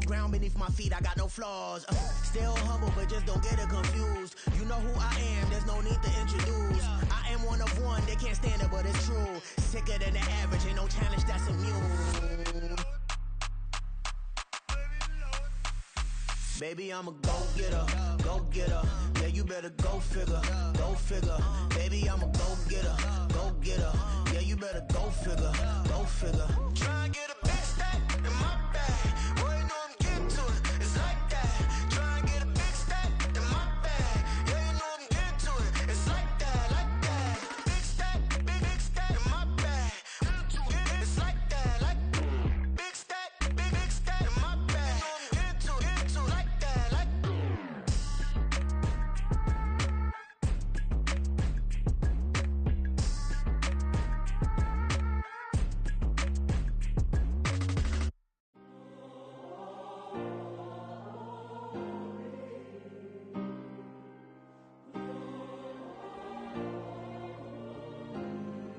ground beneath my feet, I got no flaws. Still humble, but just don't get it confused. You know who I am, there's no need to introduce. I am one of one, they can't stand it, but it's true. Sicker than the average, ain't no challenge that's immune. Baby, I'm a go-getter, go-getter. Yeah, you better go figure, go figure. Baby, I'm a go-getter, go-getter. Yeah, you better go figure, go figure. Try and get a big stack in my bag. Boy, you know I'm getting to it, it's like that. Try and get a big stack in my bag. Yeah, you know I'm getting to it, it's like that, like that. Big stack, big stack in my bag. It's like that, like big stack in my bag. You know I'm getting to it, like that, like.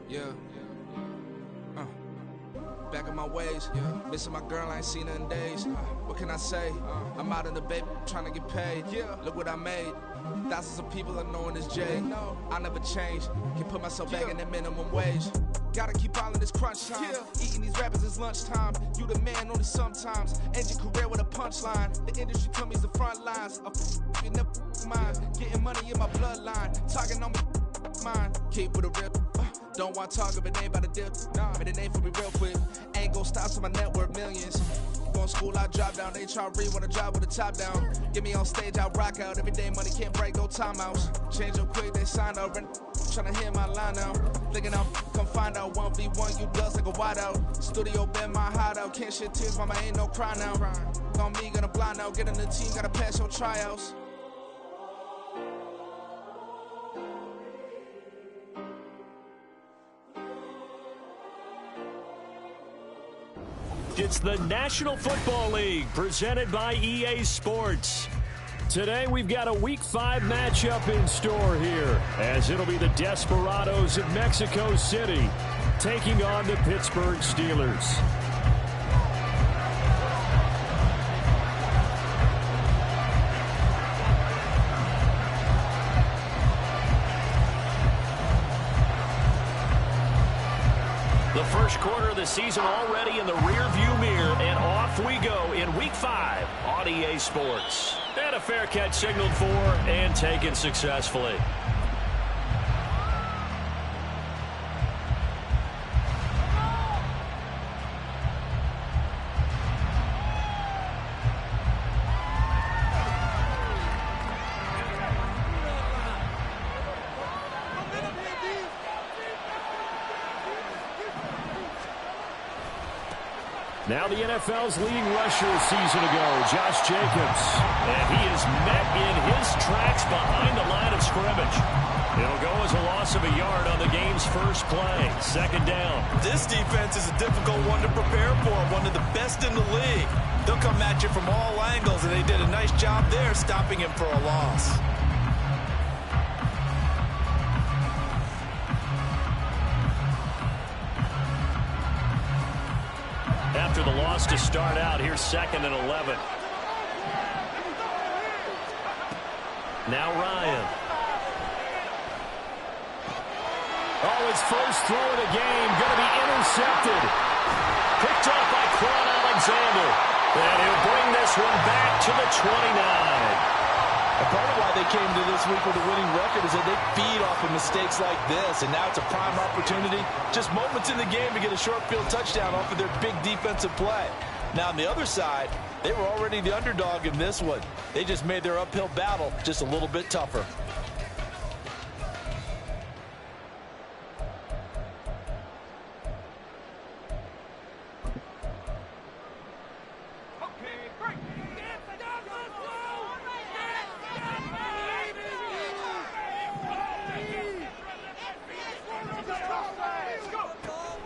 Yeah. Back in my ways. Missing my girl, I ain't seen her in days. What can I say? I'm out in the baby, trying to get paid. Look what I made. Thousands of people are knowing this Jay. I never change. Can put myself back in the minimum wage. Gotta keep all of this crunch time. Eating these rappers is lunchtime. You the man only sometimes. End your career with a punchline. The industry told me it's the front lines. In the mind. Getting money in my bloodline. Talking on me mine. Keep with a real. Don't want to talk if it ain't about a deal. But it ain't for me real quick. Ain't gon' stop so my net worth millions. Going school, I drop down. They try to read when I drive with the top down. Get me on stage, I rock out. Every day money can't break, no timeouts. Change up quick, they sign up. Tryna hear my line out. Thinking I'm come find out 1v1, you dust like a wideout. Studio been my hideout. Can't shed tears, mama ain't no cry now. On me, gonna blind out. Get in the team, gotta pass your tryouts. It's the National Football League presented by EA Sports. Today we've got a Week 5 matchup in store here, as it'll be the Desperados of Mexico City taking on the Pittsburgh Steelers. The first quarter of the season already in the rear-view mirror, and off we go in Week 5 on EA Sports. And a fair catch signaled for and taken successfully. Now the NFL's leading rusher a season ago, Josh Jacobs. And he is met in his tracks behind the line of scrimmage. It'll go as a loss of a yard on the game's first play. Second down. This defense is a difficult one to prepare for, one of the best in the league. They'll come at you from all angles, and they did a nice job there stopping him for a loss. After the loss to start out, here's 2nd and 11. Now Ryan. Oh, his first throw of the game going to be intercepted. Picked up by Quan Alexander. And he'll bring this one back to the 29. A part of why they came to this week with a winning record is that they feed off of mistakes like this, and now it's a prime opportunity, just moments in the game to get a short field touchdown off of their big defensive play. Now on the other side, they were already the underdog in this one. They just made their uphill battle just a little bit tougher.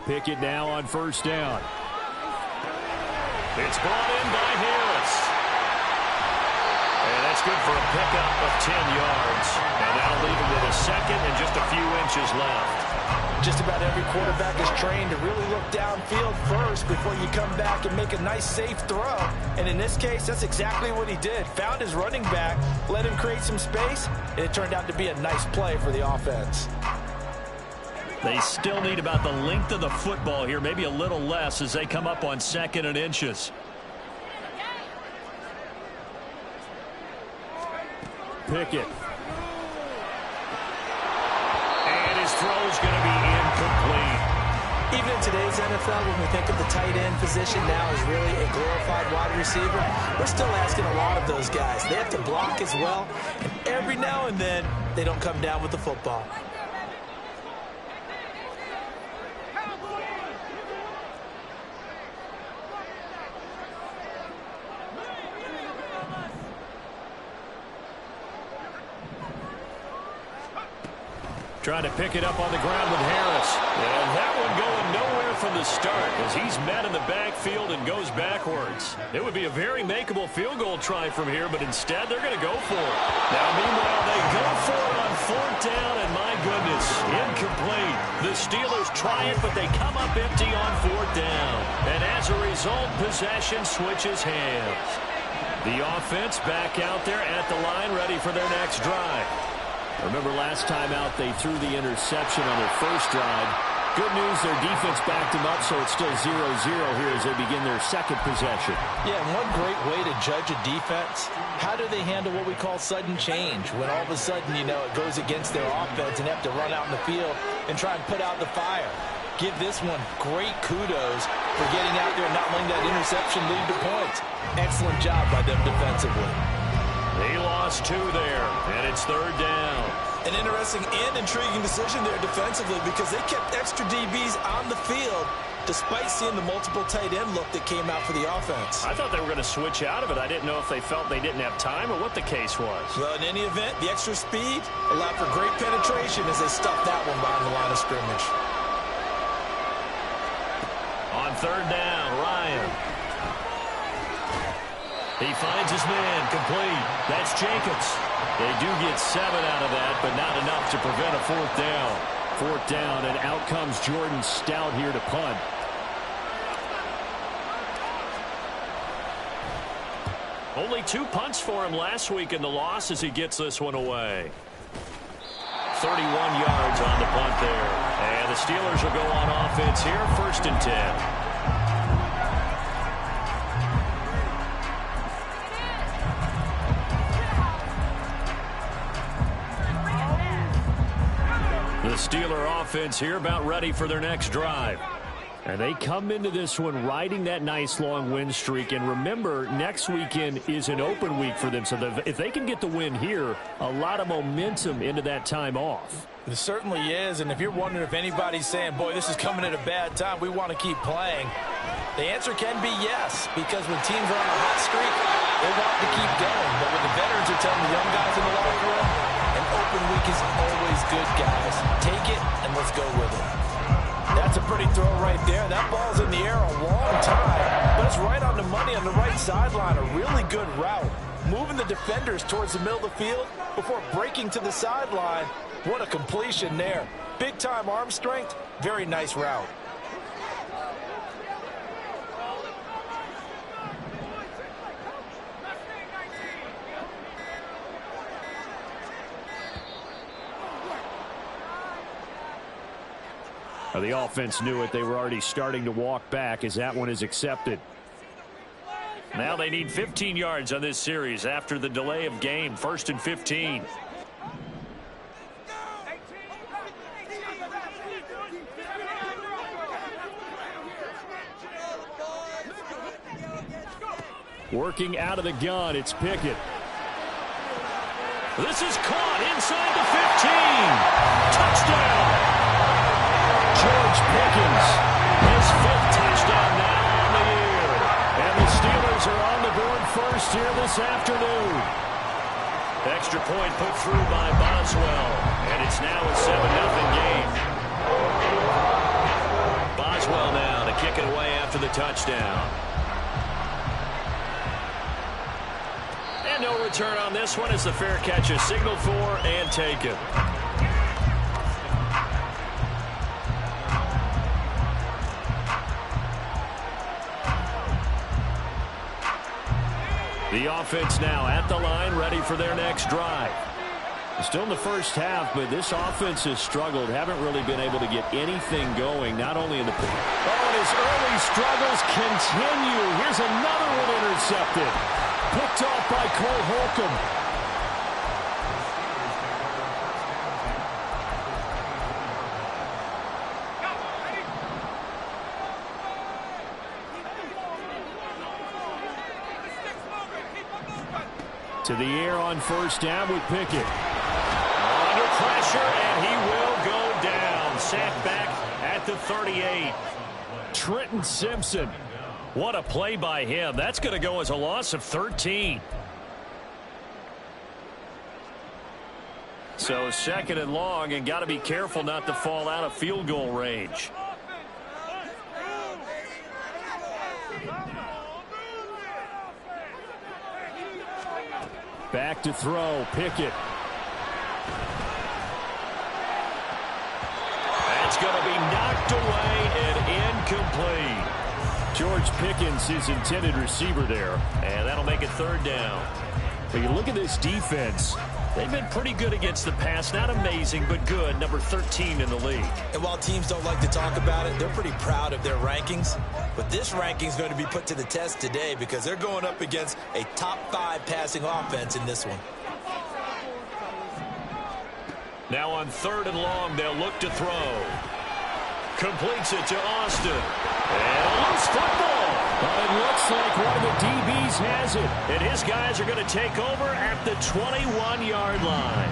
Pickett now on first down. It's brought in by Harris. And that's good for a pickup of 10 yards. And that'll leaving with a second and just a few inches left. Just about every quarterback is trained to really look downfield first before you come back and make a nice, safe throw. And in this case, that's exactly what he did. Found his running back, let him create some space, and it turned out to be a nice play for the offense. They still need about the length of the football here, maybe a little less as they come up on 2nd and inches. Pickett. And his throw's going to be incomplete. Even in today's NFL, when we think of the tight end position now as really a glorified wide receiver, we're still asking a lot of those guys. They have to block as well, and every now and then, they don't come down with the football. Trying to pick it up on the ground with Harris. And that one going nowhere from the start as he's met in the backfield and goes backwards. It would be a very makeable field goal try from here, but instead they're going to go for it. Now, meanwhile, they go for it on 4th down, and my goodness, incomplete. The Steelers try it, but they come up empty on 4th down. And as a result, possession switches hands. The offense back out there at the line, ready for their next drive. Remember last time out they threw the interception on their first drive. Good news, their defense backed them up, so it's still 0-0 here as they begin their second possession. Yeah, and one great way to judge a defense, how do they handle what we call sudden change? When all of a sudden, you know, it goes against their offense and they have to run out in the field and try and put out the fire. Give this one great kudos for getting out there and not letting that interception lead to points. Excellent job by them defensively. They lost 2 there, and it's 3rd down. An interesting and intriguing decision there defensively because they kept extra DBs on the field despite seeing the multiple tight end look that came out for the offense. I thought they were going to switch out of it. I didn't know if they felt they didn't have time or what the case was. Well, in any event, the extra speed allowed for great penetration as they stuffed that one behind the line of scrimmage. On 3rd down, Ryan. He finds his man, complete. That's Jacobs. They do get 7 out of that, but not enough to prevent a 4th down. 4th down, and out comes Jordan Stout here to punt. Only 2 punts for him last week in the loss as he gets this one away. 31 yards on the punt there. And the Steelers will go on offense here, 1st and 10. The Steeler offense here about ready for their next drive. And they come into this one riding that nice long win streak. And remember, next weekend is an open week for them. So if they can get the win here, a lot of momentum into that time off. It certainly is. And if you're wondering if anybody's saying, boy, this is coming at a bad time, we want to keep playing, the answer can be yes. Because when teams are on a hot streak, they want to keep going. But when the veterans are telling the young guys in the locker room, an open week is always good, guys. Take it and let's go with it. That's a pretty throw right there. That ball's in the air a long time, but it's right on the money on the right sideline. A really good route. Moving the defenders towards the middle of the field before breaking to the sideline. What a completion there. Big-time arm strength. Very nice route. The offense knew it. They were already starting to walk back as that one is accepted. Now they need 15 yards on this series after the delay of game. 1st and 15. Working out of the gun, it's Pickett. This is caught inside the 15. Touchdown! George Pickens, his 5th touchdown now on the year. And the Steelers are on the board first here this afternoon. Extra point put through by Boswell. And it's now a 7-0 game. Boswell now to kick it away after the touchdown. And And no return on this one as the fair catch is signaled for and taken. The offense now at the line, ready for their next drive. Still in the first half, but this offense has struggled. Haven't really been able to get anything going, not only in the... Oh, and his early struggles continue. Here's another one intercepted. Picked off by Cole Holcomb. To the air on first down with Pickett. Under pressure, and he will go down. Sacked back at the 38. Trenton Simpson. What a play by him. That's going to go as a loss of 13. So second and long, and got to be careful not to fall out of field goal range. Back to throw, Pickett. That's going to be knocked away and incomplete. George Pickens, his intended receiver there, and that'll make it third down. But you look at this defense. They've been pretty good against the pass. Not amazing, but good. Number 13 in the league. And while teams don't like to talk about it, they're pretty proud of their rankings. But this ranking is going to be put to the test today because they're going up against a top 5 passing offense in this one. Now on third and long, they'll look to throw. Completes it to Austin. And a loose football. But it looks like one of the DBs has it. And his guys are going to take over at the 21-yard line.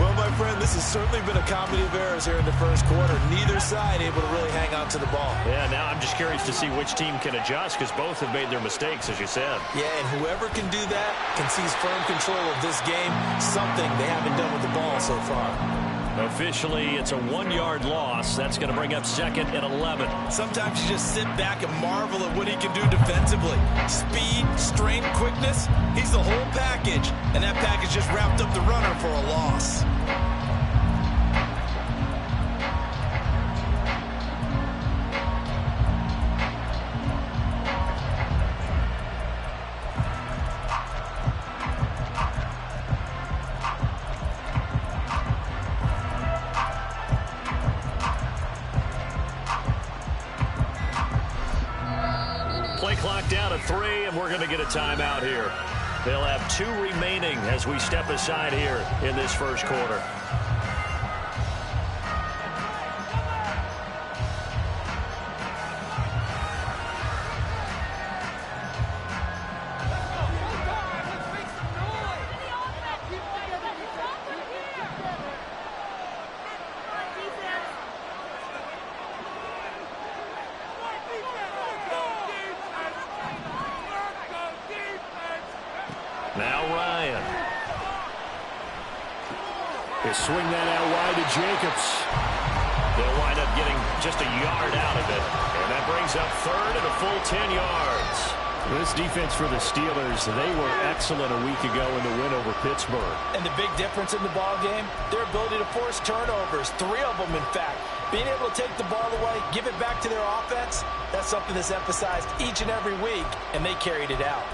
Well, my friend, this has certainly been a comedy of errors here in the first quarter. Neither side able to really hang on to the ball. Yeah, now I'm just curious to see which team can adjust because both have made their mistakes, as you said. Yeah, and whoever can do that can seize firm control of this game, something they haven't done with the ball so far. Officially, it's a 1-yard loss. That's going to bring up second and 11. Sometimes you just sit back and marvel at what he can do defensively. Speed, strength, quickness, he's the whole package. And that package just wrapped up the runner for a loss. Clock down to 3, and we're going to get a timeout here. They'll have 2 remaining as we step aside here in this first quarter. Now Ryan. They swing that out wide to Jacobs. They'll wind up getting just a yard out of it. And that brings up third and a full 10 yards. This defense for the Steelers, they were excellent a week ago in the win over Pittsburgh. And the big difference in the ball game, their ability to force turnovers, 3 of them in fact. Being able to take the ball away, give it back to their offense, that's something that's emphasized each and every week, and they carried it out.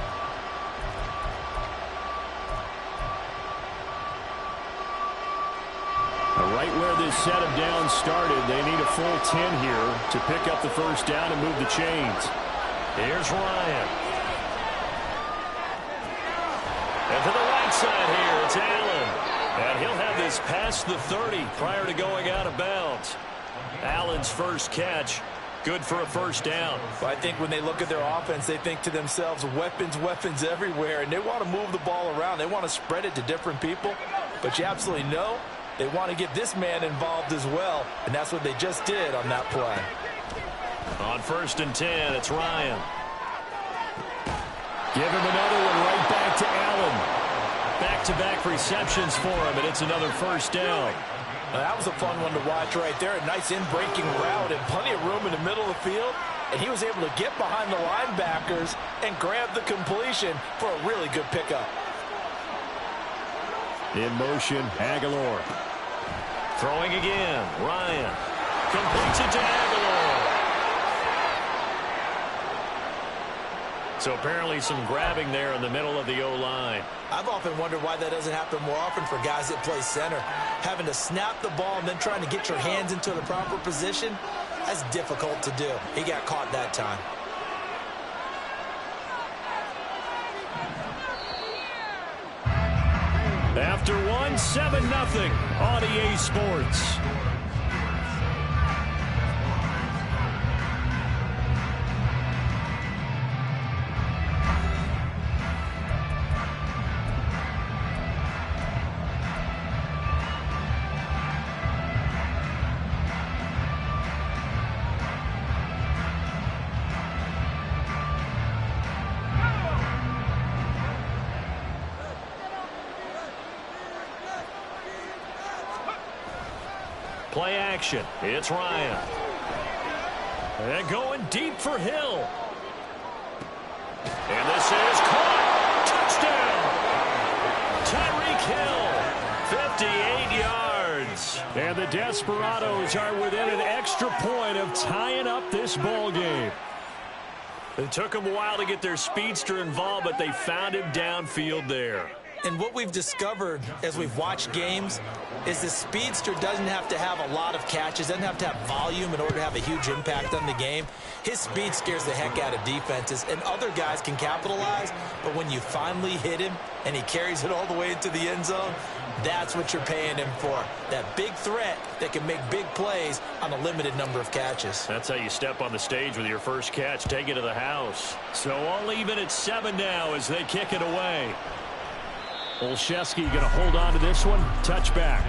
Right where this set of downs started, they need a full 10 here to pick up the first down and move the chains. Here's Ryan. And to the right side here, it's Allen. And he'll have this past the 30 prior to going out of bounds. Allen's first catch, good for a first down. Well, I think when they look at their offense, they think to themselves, weapons, weapons everywhere. And they want to move the ball around. They want to spread it to different people. But you absolutely know they want to get this man involved as well, and that's what they just did on that play. On first and 10, it's Ryan. Give him another one right back to Allen. Back-to-back receptions for him, and it's another first down. Now, that was a fun one to watch right there. A nice in-breaking route and plenty of room in the middle of the field, and he was able to get behind the linebackers and grab the completion for a really good pickup. In motion, Aguilar. Throwing again, Ryan. Completes it to Aguilar. So apparently some grabbing there in the middle of the O-line. I've often wondered why that doesn't happen more often for guys that play center. Having to snap the ball and then trying to get your hands into the proper position, that's difficult to do. He got caught that time. After one, 7-0 on EA Sports. Play action. It's Ryan. And going deep for Hill. And this is caught. Touchdown. Tyreek Hill. 58 yards. And the Desperados are within an extra point of tying up this ball game. It took them a while to get their speedster involved, but they found him downfield there. And what we've discovered as we've watched games is the speedster doesn't have to have a lot of catches, doesn't have to have volume in order to have a huge impact on the game. His speed scares the heck out of defenses, and other guys can capitalize, but when you finally hit him and he carries it all the way into the end zone, that's what you're paying him for. That big threat that can make big plays on a limited number of catches. That's how you step on the stage with your first catch. Take it to the house. So I'll leave it at 7 now as they kick it away. Olszewski going to hold on to this one. Touchback.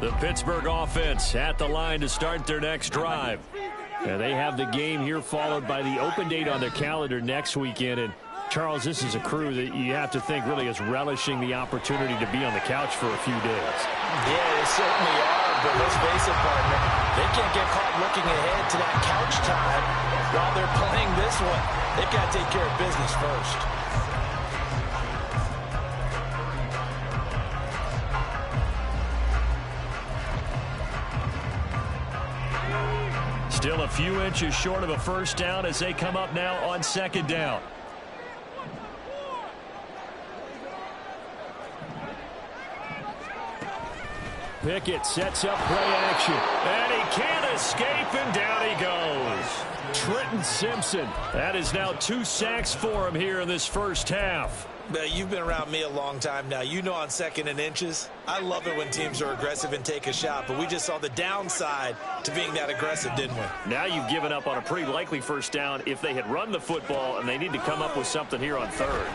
The Pittsburgh offense at the line to start their next drive. And they have the game here followed by the open date on their calendar next weekend. And Charles, this is a crew that you have to think really is relishing the opportunity to be on the couch for a few days. Yeah, they certainly are, but let's face it, partner. They can't get caught looking ahead to that couch time while they're playing this one. They've got to take care of business first. Still a few inches short of a first down as they come up now on second down. Pickett sets up play action. And he can't escape, and down he goes. Trenton Simpson. That is now 2 sacks for him here in this first half. You've been around me a long time now. You know on 2nd and inches, I love it when teams are aggressive and take a shot, but we just saw the downside to being that aggressive, didn't we? Now you've given up on a pretty likely first down if they had run the football, and they need to come up with something here on 3rd.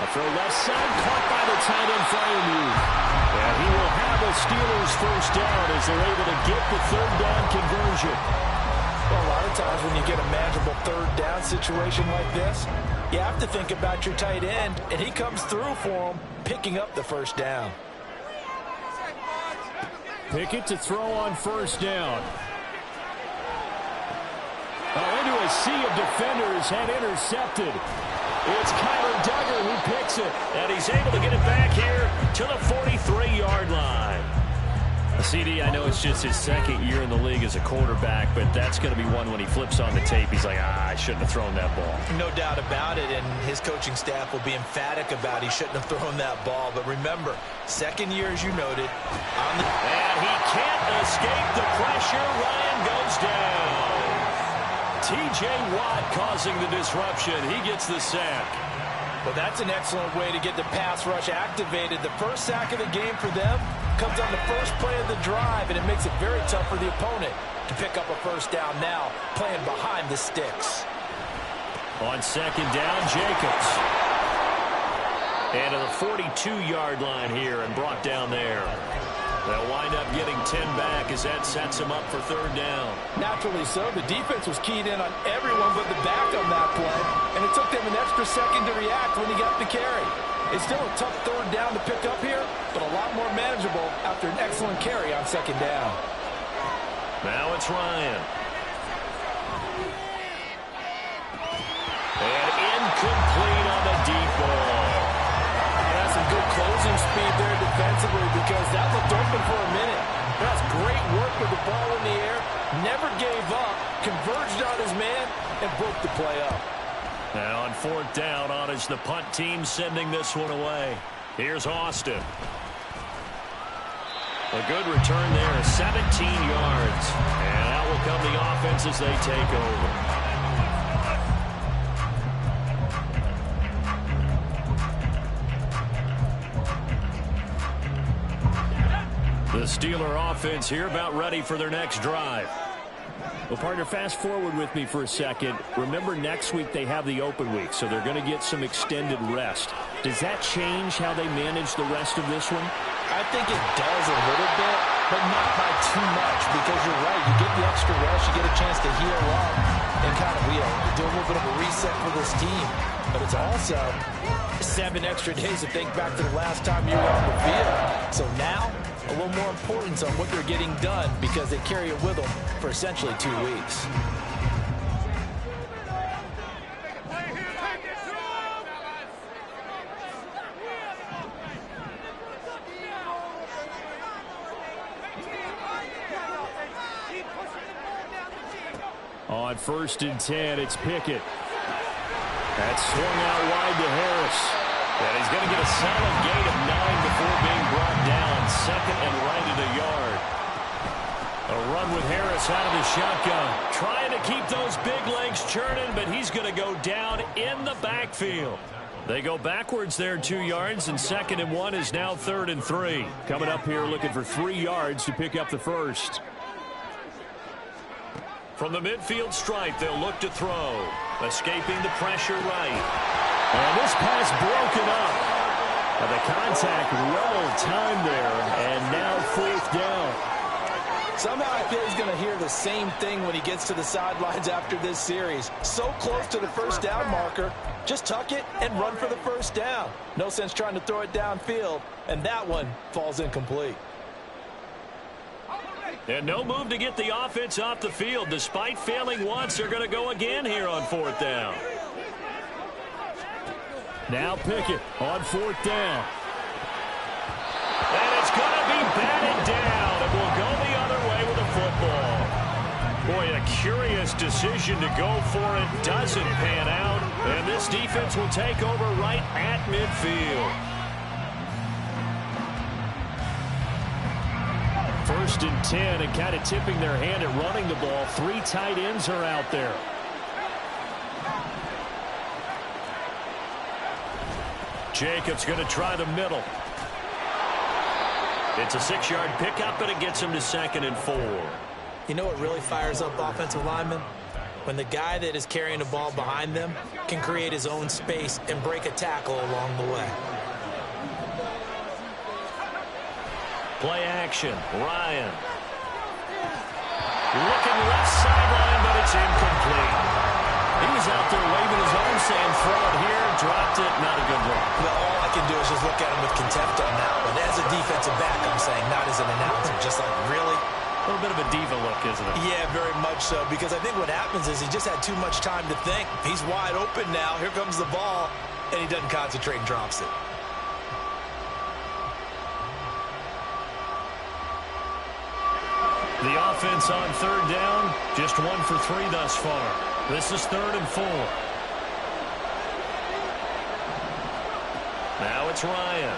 A throw left side, caught by the tight end Freiermuth. And he will have a Steelers first down as they're able to get the 3rd down conversion. Well, a lot of times when you get a manageable 3rd down situation like this, you have to think about your tight end, and he comes through for him, picking up the first down. Pickett to throw on first down. Into a sea of defenders and intercepted. It's Kyler Duggar who picks it, and he's able to get it back here to the 43-yard line. CD, I know it's just his 2nd year in the league as a quarterback, but that's going to be one when he flips on the tape. He's like, I shouldn't have thrown that ball. No doubt about it, and his coaching staff will be emphatic about he shouldn't have thrown that ball. But remember, 2nd year, as you noted. And he can't escape the pressure. Ryan goes down. T.J. Watt causing the disruption. He gets the sack. Well, that's an excellent way to get the pass rush activated. The first sack of the game for them comes on the first play of the drive, and it makes it very tough for the opponent to pick up a first down now, playing behind the sticks. On 2nd down, Jacobs. And to the 42-yard line here and brought down there. They'll wind up getting 10 back as that sets them up for 3rd down. Naturally so. The defense was keyed in on everyone but the back on that play, and it took them an extra second to react when he got the carry. It's still a tough 3rd down to pick up here, but a lot more men manageable after an excellent carry on second down. Now it's Ryan. And incomplete on the deep ball. That's some good closing speed there defensively because that looked open for a minute. That's great work with the ball in the air. Never gave up, converged on his man, and broke the play up. Now on fourth down, on is the punt team sending this one away. Here's Austin. A good return there, 17 yards. And out will come the offense as they take over. The Steeler offense here about ready for their next drive. Well, partner, fast forward with me for a second. Remember, next week they have the open week, so they're going to get some extended rest. Does that change how they manage the rest of this one? I think it does a little bit, but not by too much, because you're right. You get the extra rest, you get a chance to heal up and kind of do a little bit of a reset for this team. But it's also 7 extra days to think back to the last time you were on the field. So now, a little more importance on what they're getting done because they carry it with them for essentially 2 weeks. On 1st and 10, it's Pickett. That's swung out wide to Harris. And he's going to get a solid gain of 9 before being brought down. 2nd and right at a yard. A run with Harris out of the shotgun. Trying to keep those big legs churning, but he's going to go down in the backfield. They go backwards there 2 yards, and 2nd and 1 is now 3rd and 3. Coming up here looking for 3 yards to pick up the first. From the midfield stripe, they'll look to throw. Escaping the pressure right. And this pass broken up. And the contact well timed there, and now 4th down. Somehow I feel he's going to hear the same thing when he gets to the sidelines after this series. So close to the first down marker. Just tuck it and run for the first down. No sense trying to throw it downfield. And that one falls incomplete. And no move to get the offense off the field. Despite failing once, they're going to go again here on 4th down. Now Pickett on 4th down. And it's going to be batted down. And we'll go the other way with the football. Boy, a curious decision to go for it. Doesn't pan out. And this defense will take over right at midfield. 1st and 10, and kind of tipping their hand at running the ball. 3 tight ends are out there. Jacobs going to try the middle. It's a 6-yard pickup, and it gets him to 2nd and 4. You know what really fires up offensive linemen? When the guy that is carrying the ball behind them can create his own space and break a tackle along the way. Play action. Ryan. Looking left sideline, but it's incomplete. He was out there waving his arm saying throw it here, dropped it, not a good look. Well, all I can do is just look at him with contempt on that one. As a defensive back, I'm saying, not as an announcer. Just like, really? A little bit of a diva look, isn't it? Yeah, very much so, because I think what happens is he just had too much time to think. He's wide open now. Here comes the ball, and he doesn't concentrate and drops it. The offense on 3rd down, just 1 for 3 thus far. This is 3rd and 4. Now it's Ryan.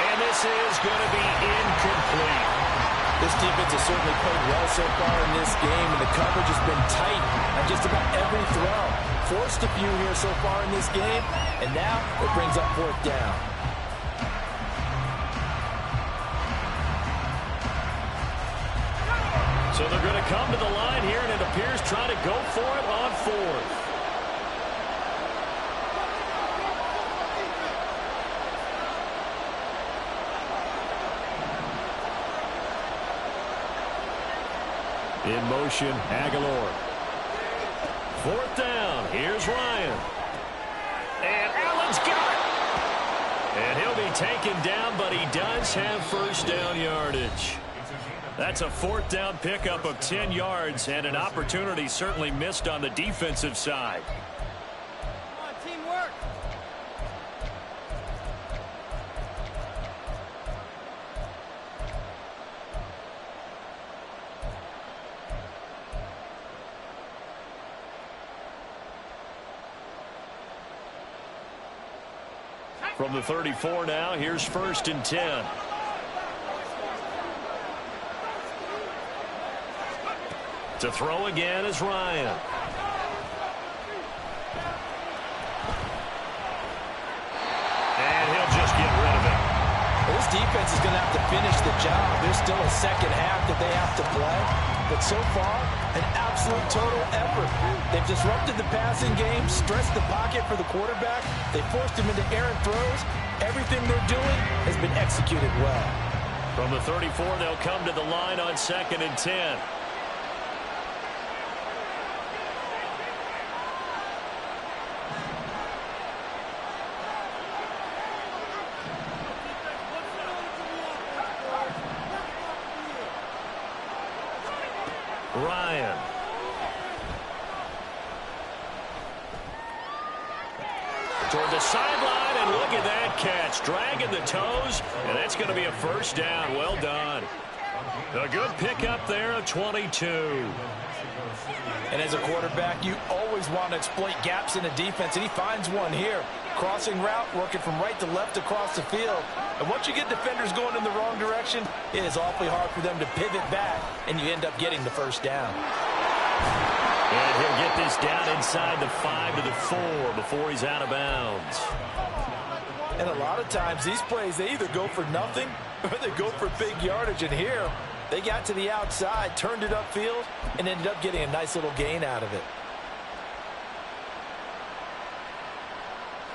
And this is going to be incomplete. This defense has certainly played well so far in this game, and the coverage has been tight on just about every throw. Forced a few here so far in this game, and now it brings up 4th down. So they're going to come to the line here, and it appears trying to go for it on 4th. In motion, Aguilar. 4th down. Here's Ryan. And Allen's got it. And he'll be taken down, but he does have first down yardage. That's a fourth down pickup of 10 yards and an opportunity certainly missed on the defensive side. Come on, teamwork. From the 34 now, here's first and 10. To throw again is Ryan. And he'll just get rid of it. Well, this defense is going to have to finish the job. There's still a second half that they have to play. But so far, an absolute total effort. They've disrupted the passing game, stressed the pocket for the quarterback. They forced him into errant throws. Everything they're doing has been executed well. From the 34, they'll come to the line on second and 10. Ryan. Toward the sideline, and look at that catch. Dragging the toes, and that's going to be a first down. Well done. A good pickup there of 22. And as a quarterback, you always want to exploit gaps in the defense, and he finds one here. Crossing route, working from right to left across the field. And once you get defenders going in the wrong direction, it is awfully hard for them to pivot back, and you end up getting the first down. And he'll get this down inside the 5 to the 4 before he's out of bounds. And a lot of times, these plays, they either go for nothing or they go for big yardage. And here, they got to the outside, turned it upfield, and ended up getting a nice little gain out of it.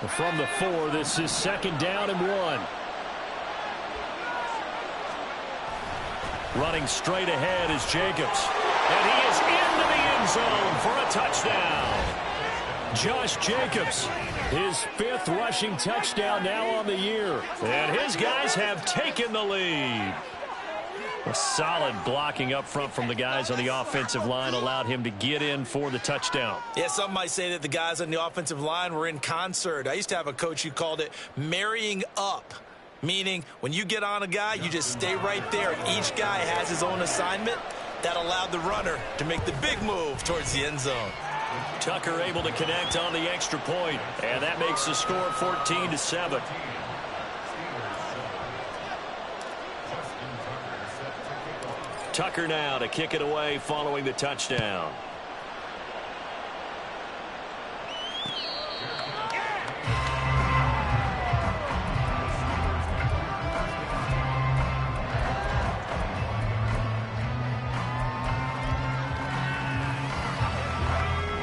From the 4, this is second down and 1. Running straight ahead is Jacobs. And he is into the end zone for a touchdown. Josh Jacobs, his 5th rushing touchdown now on the year. And his guys have taken the lead. A solid blocking up front from the guys on the offensive line allowed him to get in for the touchdown. Yeah, some might say that the guys on the offensive line were in concert. I used to have a coach who called it marrying up, meaning when you get on a guy, you just stay right there. Each guy has his own assignment. That allowed the runner to make the big move towards the end zone. Tucker able to connect on the extra point, and that makes the score 14-7. Tucker now to kick it away following the touchdown.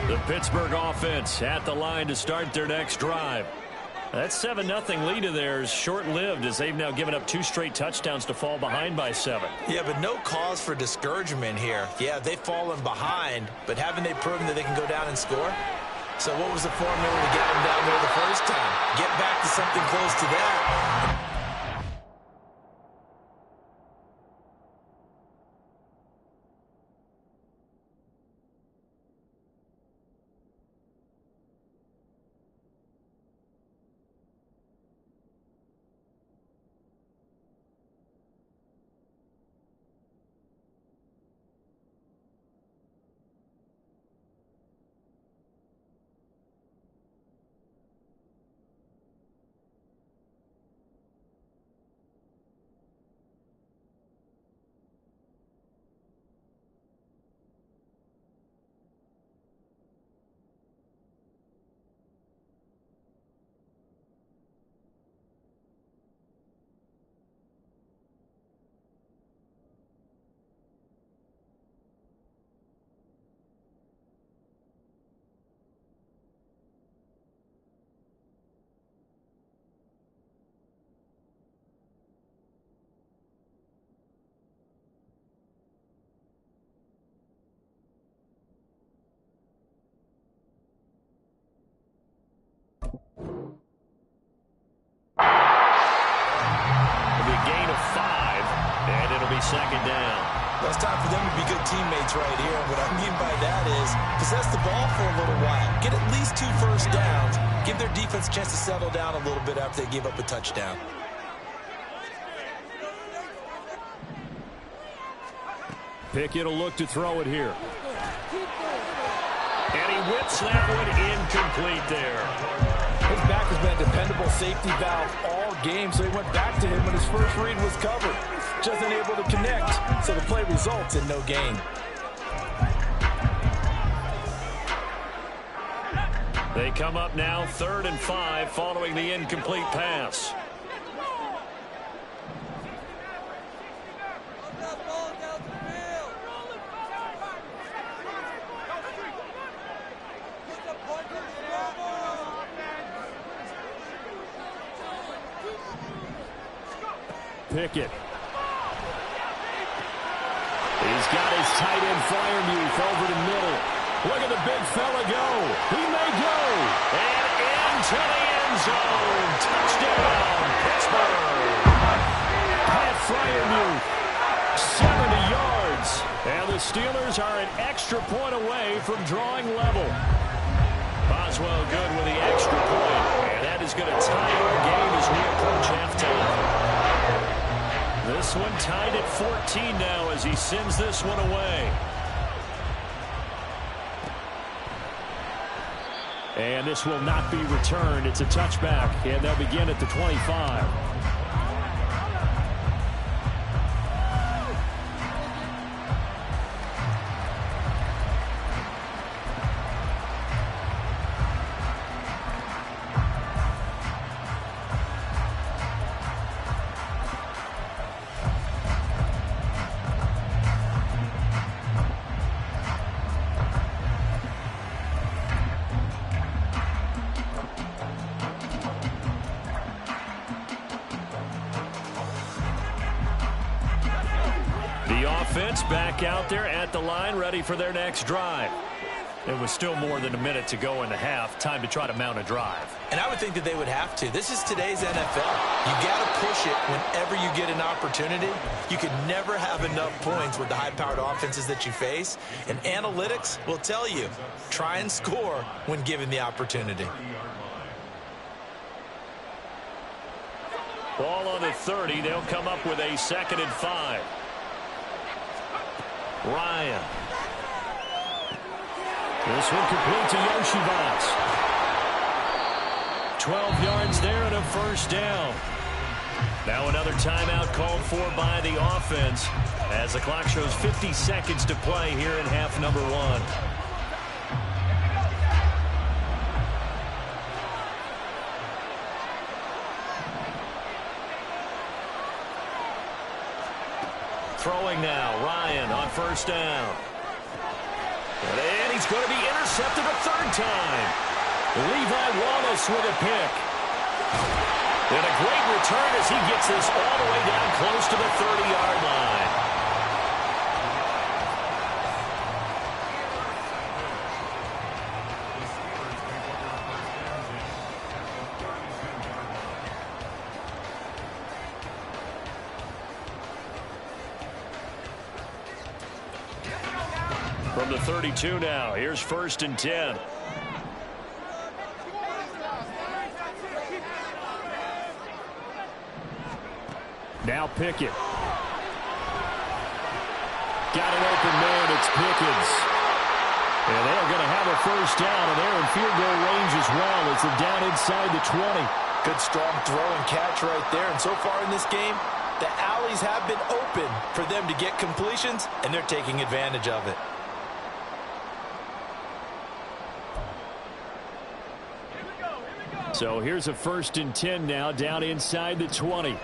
The Pittsburgh offense at the line to start their next drive. That 7-0 lead of theirs short-lived as they've now given up 2 straight touchdowns to fall behind by 7. Yeah, but no cause for discouragement here. Yeah, they've fallen behind, but haven't they proven that they can go down and score? So what was the formula to get them down there the first time? Get back to something close to that. second down. Well, it's time for them to be good teammates right here. What I mean by that is possess the ball for a little while. Get at least 2 first downs. Give their defense a chance to settle down a little bit after they give up a touchdown. Pickett will look to throw it here. And he whips that one incomplete there. His back has been a dependable safety valve all game, so he went back to him when his first read was covered. Just unable to connect, so the play results in no gain. They come up now 3rd and 5 following the incomplete pass. Pickett. He's got his tight end Freiermuth over the middle. Look at the big fella go. He may go. And into the end zone. Touchdown, Pittsburgh. Pat Freiermuth, 70 yards. And the Steelers are an extra point away from drawing level. Boswell good with the extra point. And that is going to tie our game as we approach halftime. This one tied at 14 now as he sends this one away. And this will not be returned. It's a touchback, and they'll begin at the 25. Back out there at the line, ready for their next drive. It was still more than a minute to go in the half. Time to try to mount a drive. And I would think that they would have to. This is today's NFL. You got to push it whenever you get an opportunity. You can never have enough points with the high-powered offenses that you face. And analytics will tell you, try and score when given the opportunity. Ball on the 30. They'll come up with a 2nd and 5. Ryan. This one complete to Yoshivas. 12 yards there and a first down. Now another timeout called for by the offense as the clock shows 50 seconds to play here in half number 1. Throwing now, Ryan on first down. And he's going to be intercepted a 3rd time. Levi Wallace with a pick. And a great return as he gets this all the way down close to the 30-yard line. From the 32 now, here's 1st and 10. Now Pickett. Got an open man, it's Pickens. And they're going to have a first down, and they're in field goal range as well as they're down inside the 20. Good strong throw and catch right there. And so far in this game, the alleys have been open for them to get completions, and they're taking advantage of it. So here's a 1st and 10 now down inside the 20.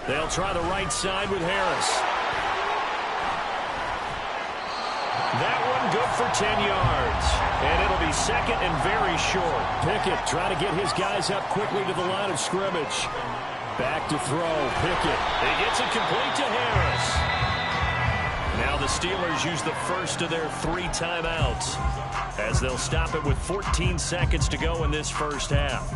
They'll try the right side with Harris. That one good for 10 yards. And it'll be 2nd and very short. Pickett trying to get his guys up quickly to the line of scrimmage. Back to throw. Pickett. He gets it complete to Harris. Now the Steelers use the first of their 3 timeouts as they'll stop it with 14 seconds to go in this first half.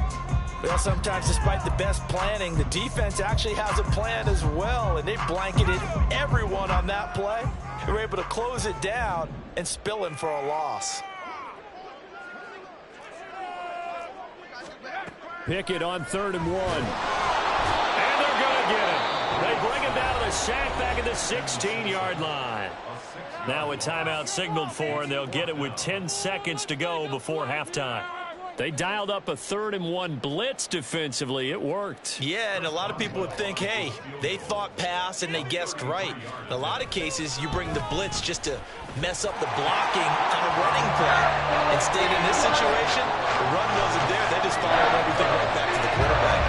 Well, sometimes despite the best planning, the defense actually has a plan as well, and they blanketed everyone on that play. They were able to close it down and spill in for a loss. Pickett on 3rd and 1. And they're going to get him. They bring him down to the sack back at the 16-yard line. Now a timeout signaled for, and they'll get it with 10 seconds to go before halftime. They dialed up a 3rd and 1 blitz defensively. It worked. Yeah, and a lot of people would think, hey, they thought pass and they guessed right. In a lot of cases, you bring the blitz just to mess up the blocking on a running play. Instead, in this situation, the run wasn't there. They just followed everything right back to the quarterback.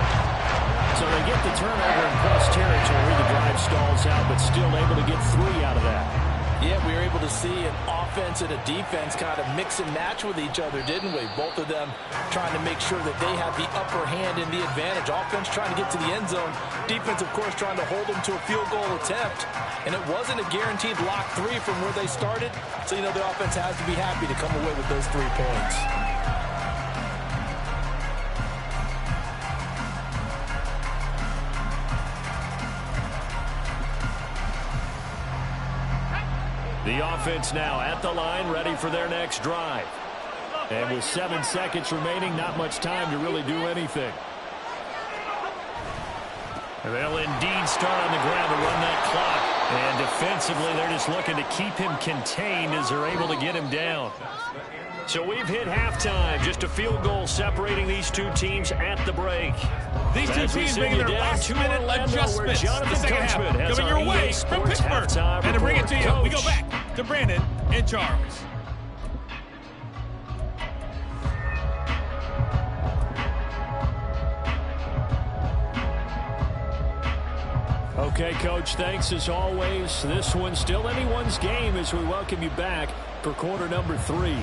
So they get the turnover in plus territory. The drive stalls out, but still able to get 3 out of that. Yeah, we were able to see an offense and a defense kind of mix and match with each other, didn't we? Both of them trying to make sure that they have the upper hand and the advantage. Offense trying to get to the end zone. Defense, of course, trying to hold them to a field goal attempt. And it wasn't a guaranteed lock 3 from where they started. So, you know, the offense has to be happy to come away with those 3 points. The offense now at the line, ready for their next drive. And with 7 seconds remaining, not much time to really do anything. They'll indeed start on the ground to run that clock. And defensively, they're just looking to keep him contained as they're able to get him down. So we've hit halftime. Just a field goal separating these 2 teams at the break. These 2 teams making their last-minute adjustments. The second half coming your way from Pittsburgh. And to bring it to you, we go back to Brandon and Charles. Okay, Coach, thanks as always. This one's still anyone's game as we welcome you back for quarter number 3.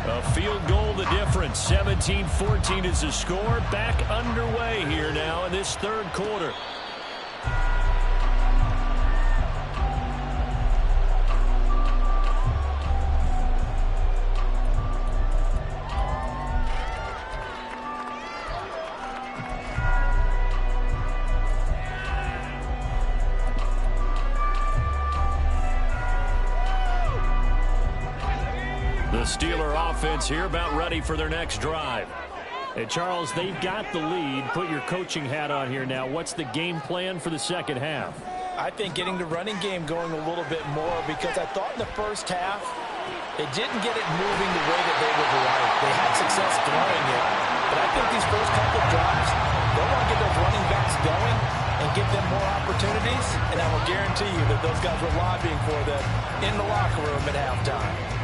A field goal the difference. 17-14 is the score. Back underway here now in this 3rd quarter. The Steeler offense here about ready for their next drive. And Charles, they've got the lead. Put your coaching hat on here now. What's the game plan for the second half? I think getting the running game going a little bit more, because I thought in the first half they didn't get it moving the way that they would like. They had success throwing it. But I think these first couple of drives, they want to get those running backs going and give them more opportunities. And I will guarantee you that those guys were lobbying for them in the locker room at halftime.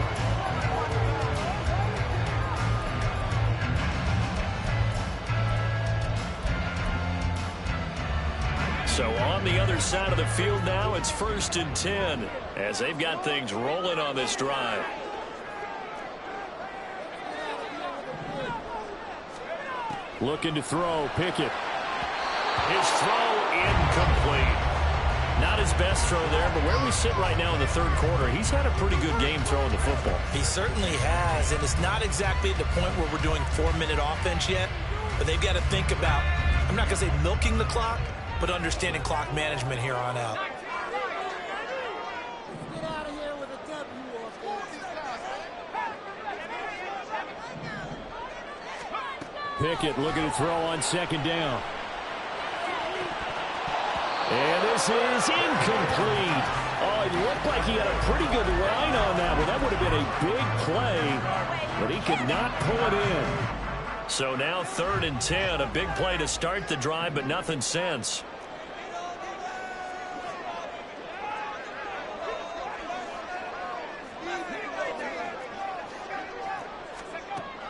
So on the other side of the field now, it's 1st and 10 as they've got things rolling on this drive. Looking to throw, Pickett. His throw incomplete. Not his best throw there, but where we sit right now in the 3rd quarter, he's had a pretty good game throwing the football. He certainly has, and it's not exactly at the point where we're doing 4-minute offense yet, but they've got to think about, I'm not going to say milking the clock, but understanding clock management here on out. Pickett looking to throw on 2nd down. And this is incomplete. Oh, it looked like he had a pretty good line on that one. That would have been a big play, but he could not pull it in. So now 3rd and 10, a big play to start the drive, but nothing since.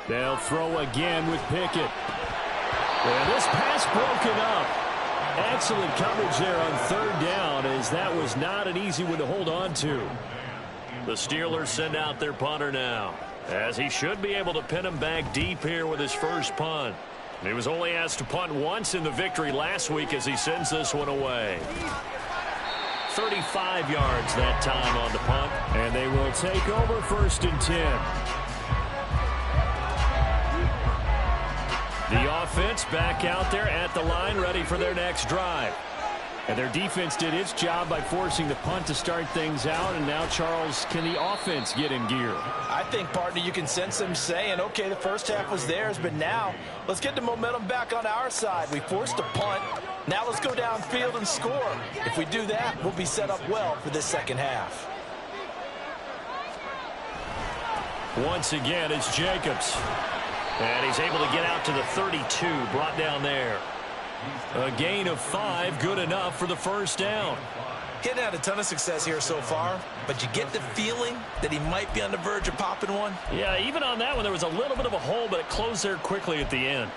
They'll throw again with Pickett. And this pass broken up. Excellent coverage there on 3rd down, as that was not an easy one to hold on to. The Steelers send out their punter now, as he should be able to pin him back deep here with his first punt. He was only asked to punt once in the victory last week as he sends this one away. 35 yards that time on the punt. And they will take over 1st and 10. The offense back out there at the line, ready for their next drive. And their defense did its job by forcing the punt to start things out. And now, Charles, can the offense get in gear? I think, partner, you can sense them saying, okay, the first half was theirs, but now let's get the momentum back on our side. We forced a punt. Now let's go downfield and score. If we do that, we'll be set up well for this second half. Once again, it's Jacobs. And he's able to get out to the 32, brought down there. A gain of 5, good enough for the first down. He hadn't had a ton of success here so far, but you get the feeling that he might be on the verge of popping one. Yeah, even on that one, there was a little bit of a hole, but it closed there quickly at the end.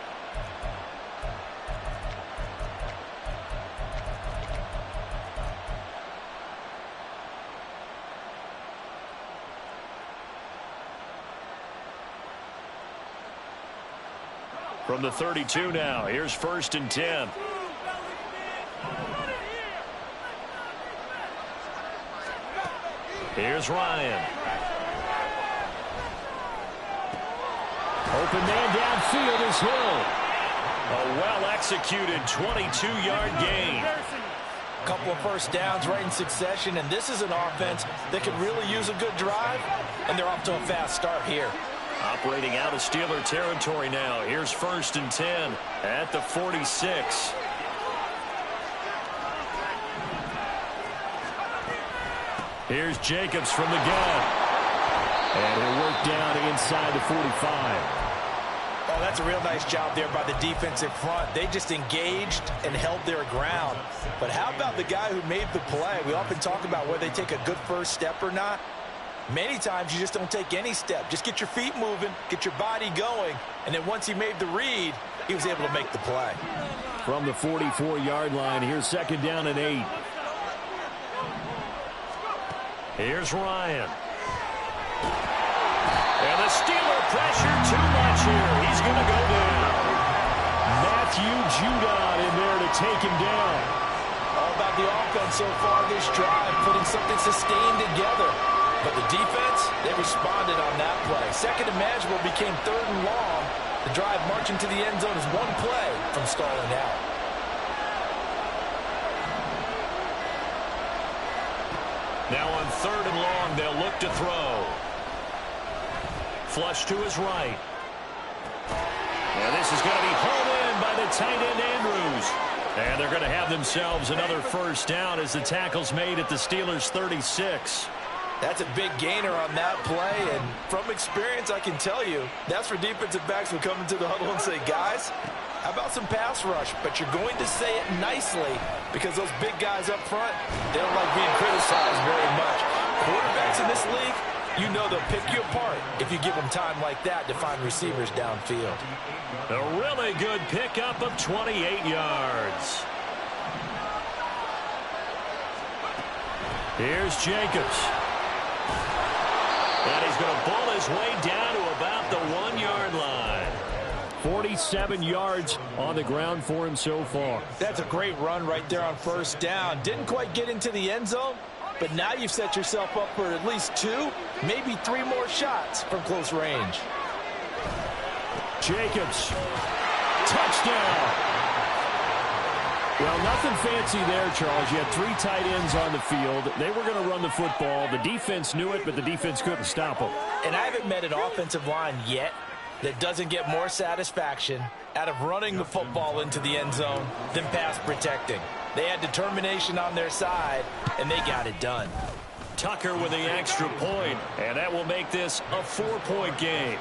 From the 32 now, here's 1st and 10. Here's Ryan. Open man downfield is Hill. A well-executed 22-yard gain. A couple of first downs right in succession, and this is an offense that could really use a good drive, and they're off to a fast start here. Operating out of Steeler territory now. Here's 1st and 10 at the 46. Here's Jacobs from the gun. And he'll work down inside the 45. Oh, that's a real nice job there by the defensive front. They just engaged and held their ground. But how about the guy who made the play? We often talk about whether they take a good first step or not. Many times you just don't take any step. Just get your feet moving, get your body going, and then once he made the read, he was able to make the play. From the 44-yard line, here's 2nd down and 8. Here's Ryan. And the Steeler pressure too much here. He's going to go down. Matthew Judon in there to take him down. All about the offense so far this drive, putting something sustained together. But the defense, they responded on that play. Second and manageable became 3rd and long. The drive marching to the end zone is one play from stalling out. Now on 3rd and long, they'll look to throw. Flush to his right. And this is going to be hauled in by the tight end Andrews. And they're going to have themselves another first down as the tackle's made at the Steelers' 36. That's a big gainer on that play, and from experience, I can tell you, that's where defensive backs will come into the huddle and say, guys, how about some pass rush? But you're going to say it nicely because those big guys up front, they don't like being criticized very much. Quarterbacks in this league, you know they'll pick you apart if you give them time like that to find receivers downfield. A really good pickup of 28 yards. Here's Jacobs. And he's going to pull his way down to about the 1-yard line. 47 yards on the ground for him so far. That's a great run right there on first down. Didn't quite get into the end zone, but now you've set yourself up for at least 2, maybe 3 more shots from close range. Jacobs. Touchdown. Well, nothing fancy there, Charles. You had 3 tight ends on the field. They were going to run the football. The defense knew it, but the defense couldn't stop them. And I haven't met an offensive line yet that doesn't get more satisfaction out of running the football into the end zone than pass protecting. They had determination on their side, and they got it done. Tucker with the extra point, and that will make this a 4-point game.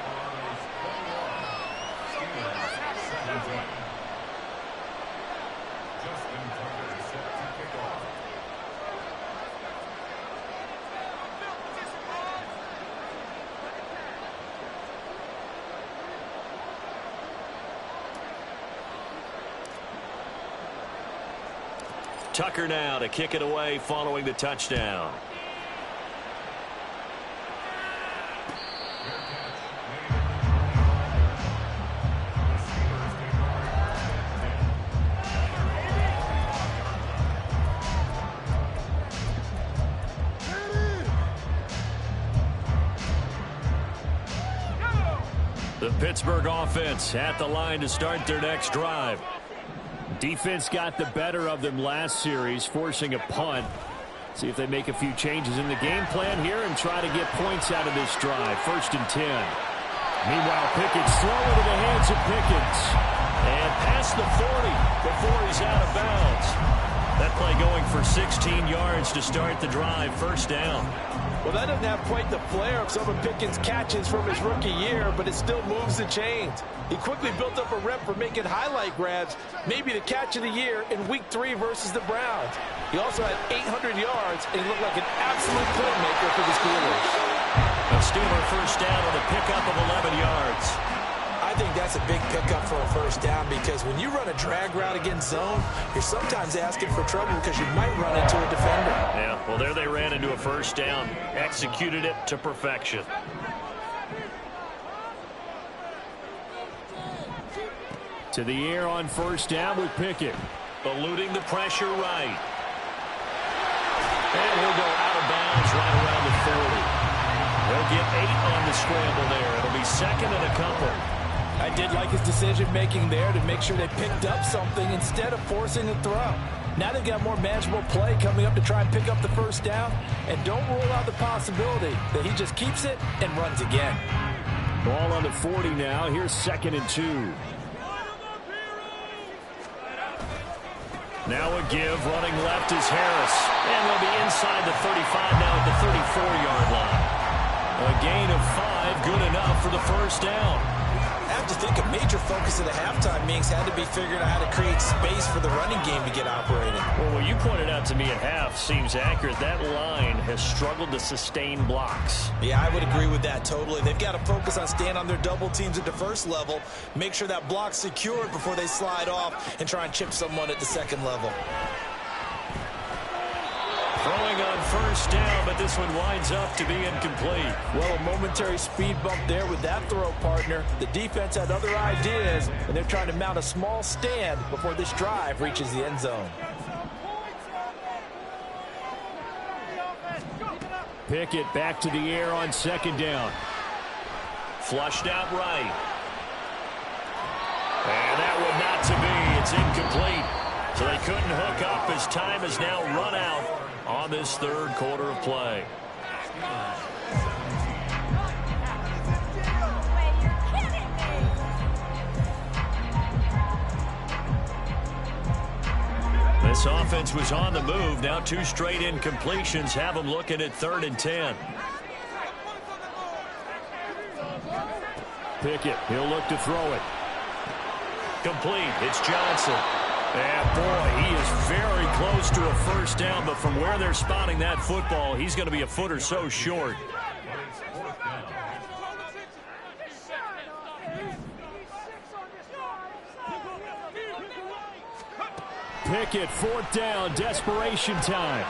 Tucker now to kick it away following the touchdown. The Pittsburgh offense at the line to start their next drive. Defense got the better of them last series, forcing a punt. See if they make a few changes in the game plan here and try to get points out of this drive. 1st and 10. Meanwhile, Pickett's throwing to the hands of Pickens. And past the 40 before he's out of bounds. That play going for 16 yards to start the drive. 1st down. Well, that doesn't have quite the flair of some of Pickens' catches from his rookie year, but it still moves the chains. He quickly built up a rep for making highlight grabs, maybe the catch of the year in Week 3 versus the Browns. He also had 800 yards, and he looked like an absolute playmaker for the Steelers. A Steeler 1st down on a pickup of 11 yards. I think that's a big pickup for a 1st down because when you run a drag route against zone, you're sometimes asking for trouble because you might run into a defender. Yeah, well, there they ran into a 1st down. Executed it to perfection. To the air on 1st down with Pickett. Eluding the pressure right. And he'll go out of bounds right around the 40. They'll get 8 on the scramble there. It'll be 2nd and a couple. I did like his decision-making there to make sure they picked up something instead of forcing a throw. Now they've got more manageable play coming up to try and pick up the 1st down. And don't rule out the possibility that he just keeps it and runs again. Ball on the 40 now. Here's 2nd and 2. Now a give. Running left is Harris. And they'll be inside the 35 now at the 34-yard line. A gain of 5. Good enough for the 1st down. I have to think a major focus of the halftime meetings had to be figuring out how to create space for the running game to get operating. Well, what you pointed out to me at half seems accurate. That line has struggled to sustain blocks. Yeah, I would agree with that totally. They've got to focus on staying on their double teams at the 1st level, make sure that block's secured before they slide off and try and chip someone at the 2nd level. Throwing on 1st down, but this one winds up to be incomplete. Well, a momentary speed bump there with that throw, partner. The defense had other ideas, and they're trying to mount a small stand before this drive reaches the end zone. Pickett back to the air on 2nd down. Flushed out right. And that one not to be. It's incomplete. So they couldn't hook up as time has now run out on this 3rd quarter of play. This offense was on the move. Now 2 straight incompletions have them looking at 3rd and 10. Pickett, he'll look to throw it. Complete. It's Johnson. And boy, he is very close to a 1st down, but from where they're spotting that football, he's going to be a foot or so short. Pickett, 4th down, desperation time.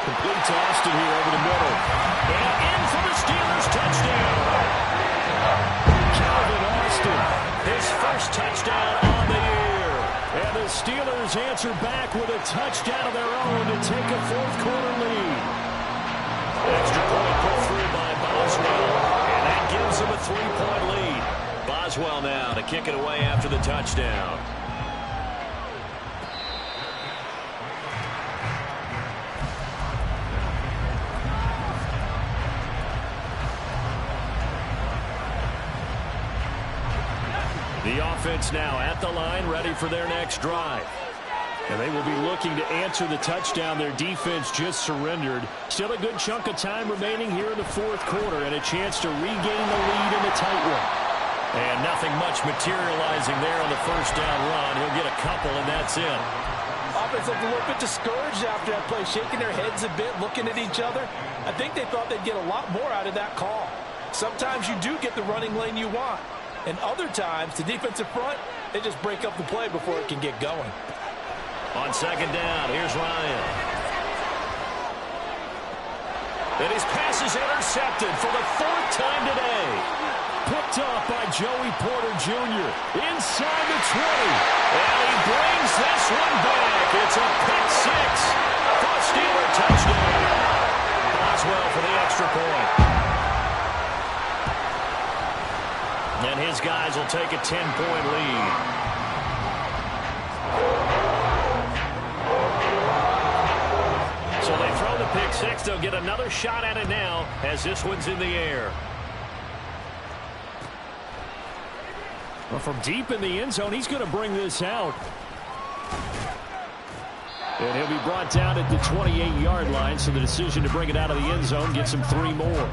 Complete to Austin here over the middle. And in for the Steelers touchdown. Calvin Austin, his 1st touchdown on the year. And the Steelers answer back with a touchdown of their own to take a 4th quarter lead. Extra point put through by Boswell. And that gives them a 3-point lead. Boswell now to kick it away after the touchdown. The offense now at the line, ready for their next drive. And they will be looking to answer the touchdown their defense just surrendered. Still a good chunk of time remaining here in the 4th quarter and a chance to regain the lead in the tight one. And nothing much materializing there on the 1st down run. He'll get a couple, and that's it. Offense looked a little bit discouraged after that play, shaking their heads a bit, looking at each other. I think they thought they'd get a lot more out of that call. Sometimes you do get the running lane you want. And other times, the defensive front, they just break up the play before it can get going. On 2nd down, here's Ryan. And his pass is intercepted for the 4th time today. Picked up by Joey Porter Jr. inside the 20. And he brings this one back. It's a pick 6 for a Steeler touchdown. Boswell for the extra point. And his guys will take a 10-point lead. So they throw the pick six. They'll get another shot at it now as this one's in the air. Well, from deep in the end zone, he's going to bring this out. And he'll be brought down at the 28-yard line, so the decision to bring it out of the end zone gets him 3 more.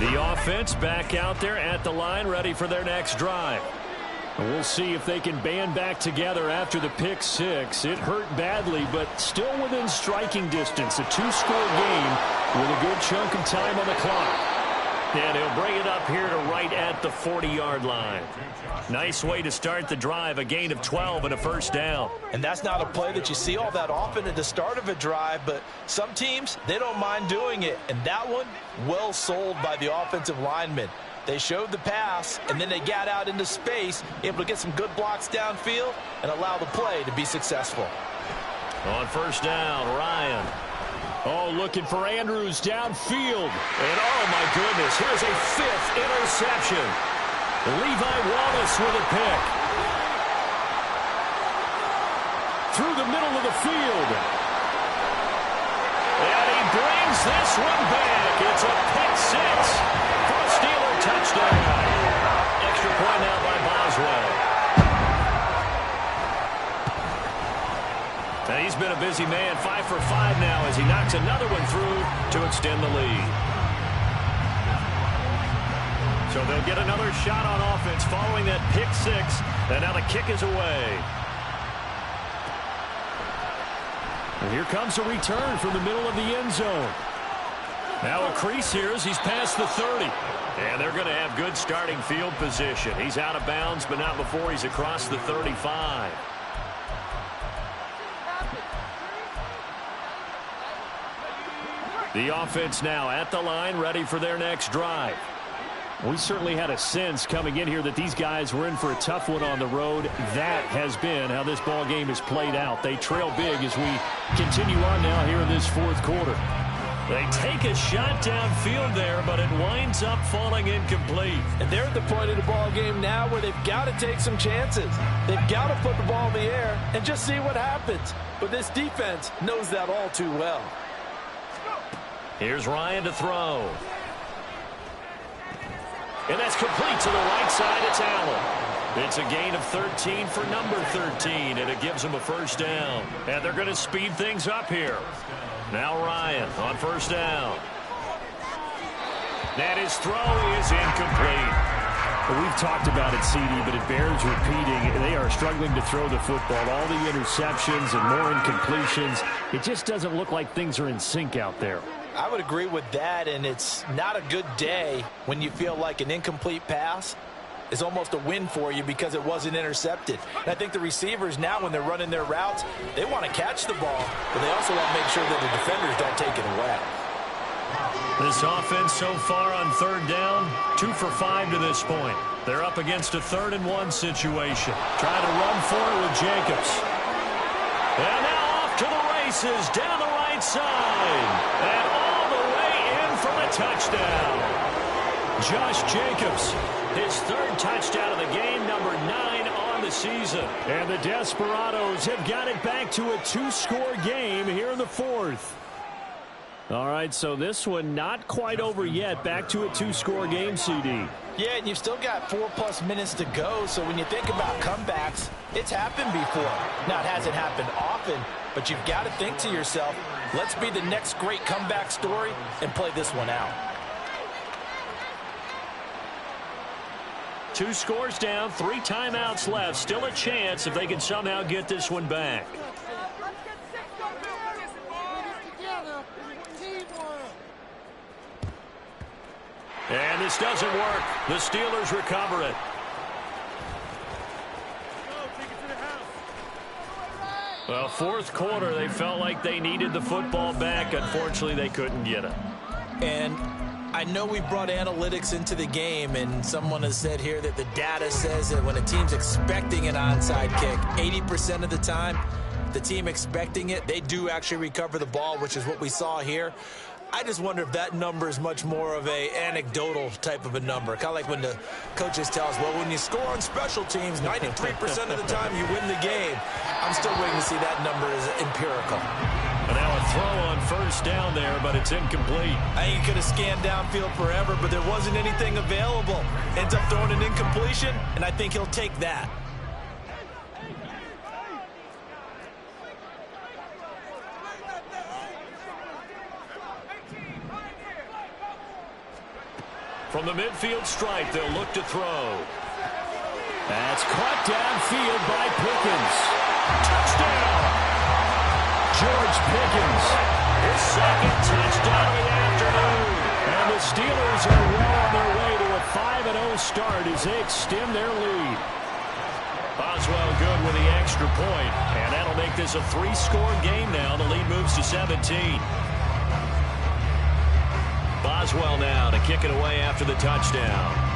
The offense back out there at the line, ready for their next drive. And we'll see if they can band back together after the pick six. It hurt badly, but still within striking distance. A 2-score game with a good chunk of time on the clock. And he'll bring it up here to right at the 40-yard line. Nice way to start the drive, a gain of 12 and a first down. And that's not a play that you see all that often at the start of a drive, but some teams, they don't mind doing it. And that one, well sold by the offensive lineman. They showed the pass, and then they got out into space, able to get some good blocks downfield and allow the play to be successful. On first down, Ryan. Oh, looking for Andrews downfield. And, oh, my goodness, here's a 5th interception. Levi Wallace with a pick. Through the middle of the field. And he brings this one back. It's a pick six for a Steeler touchdown. Extra point now by Boswell. And he's been a busy man, 5 for 5 now as he knocks another one through to extend the lead. So they'll get another shot on offense following that pick six, and now the kick is away. And here comes a return from the middle of the end zone. Now a crease here as he's past the 30. And they're going to have good starting field position. He's out of bounds, but not before he's across the 35. The offense now at the line, ready for their next drive. We certainly had a sense coming in here that these guys were in for a tough one on the road. That has been how this ball game has played out. They trail big as we continue on now here in this fourth quarter. They take a shot downfield there, but it winds up falling incomplete. And they're at the point of the ball game now where they've got to take some chances. They've got to put the ball in the air and just see what happens. But this defense knows that all too well. Here's Ryan to throw. And that's complete to the right side. It's Allen. It's a gain of 13 for number 13, and it gives them a first down. And they're going to speed things up here. Now Ryan on first down. And his throw is incomplete. Well, we've talked about it, CD, but it bears repeating. They are struggling to throw the football. All the interceptions and more incompletions. It just doesn't look like things are in sync out there. I would agree with that, and it's not a good day when you feel like an incomplete pass is almost a win for you because it wasn't intercepted. And I think the receivers now, when they're running their routes, they want to catch the ball, but they also want to make sure that the defenders don't take it away. This offense so far on third down, 2 for 5 to this point. They're up against a 3rd and 1 situation. Trying to run for it with Jacobs. And now off to the races down the right side. And all the way in for the touchdown. Josh Jacobs, his 3rd touchdown of the game, number 9 on the season. And the Desperados have got it back to a 2-score game here in the 4th. All right, so this one not quite over yet. Back to a 2-score game, CD. Yeah, and you've still got 4+ minutes to go, so when you think about comebacks, it's happened before. Now, it hasn't happened often, but you've got to think to yourself, let's be the next great comeback story and play this one out. 2 scores down, 3 timeouts left. Still a chance if they can somehow get this one back. And this doesn't work. The Steelers recover it. Well, fourth quarter, they felt like they needed the football back. Unfortunately, they couldn't get it. And I know we brought analytics into the game, and someone has said here that the data says that when a team's expecting an onside kick, 80% of the time, the team expecting it, they do actually recover the ball, which is what we saw here. I just wonder if that number is much more of a anecdotal type of a number. Kind of like when the coaches tell us, well, when you score on special teams, 93% of the time you win the game. I'm still waiting to see that number as empirical. And now a throw on first down there, but it's incomplete. I think he could have scanned downfield forever, but there wasn't anything available. Ends up throwing an incompletion, and I think he'll take that. From the midfield stripe, they'll look to throw. That's caught downfield by Pickens. Touchdown! George Pickens, his second touchdown of the afternoon. And the Steelers are well on their way to a 5-0 start as they extend their lead. Boswell good with the extra point, and that'll make this a 3-score game now. The lead moves to 17. Boswell now to kick it away after the touchdown.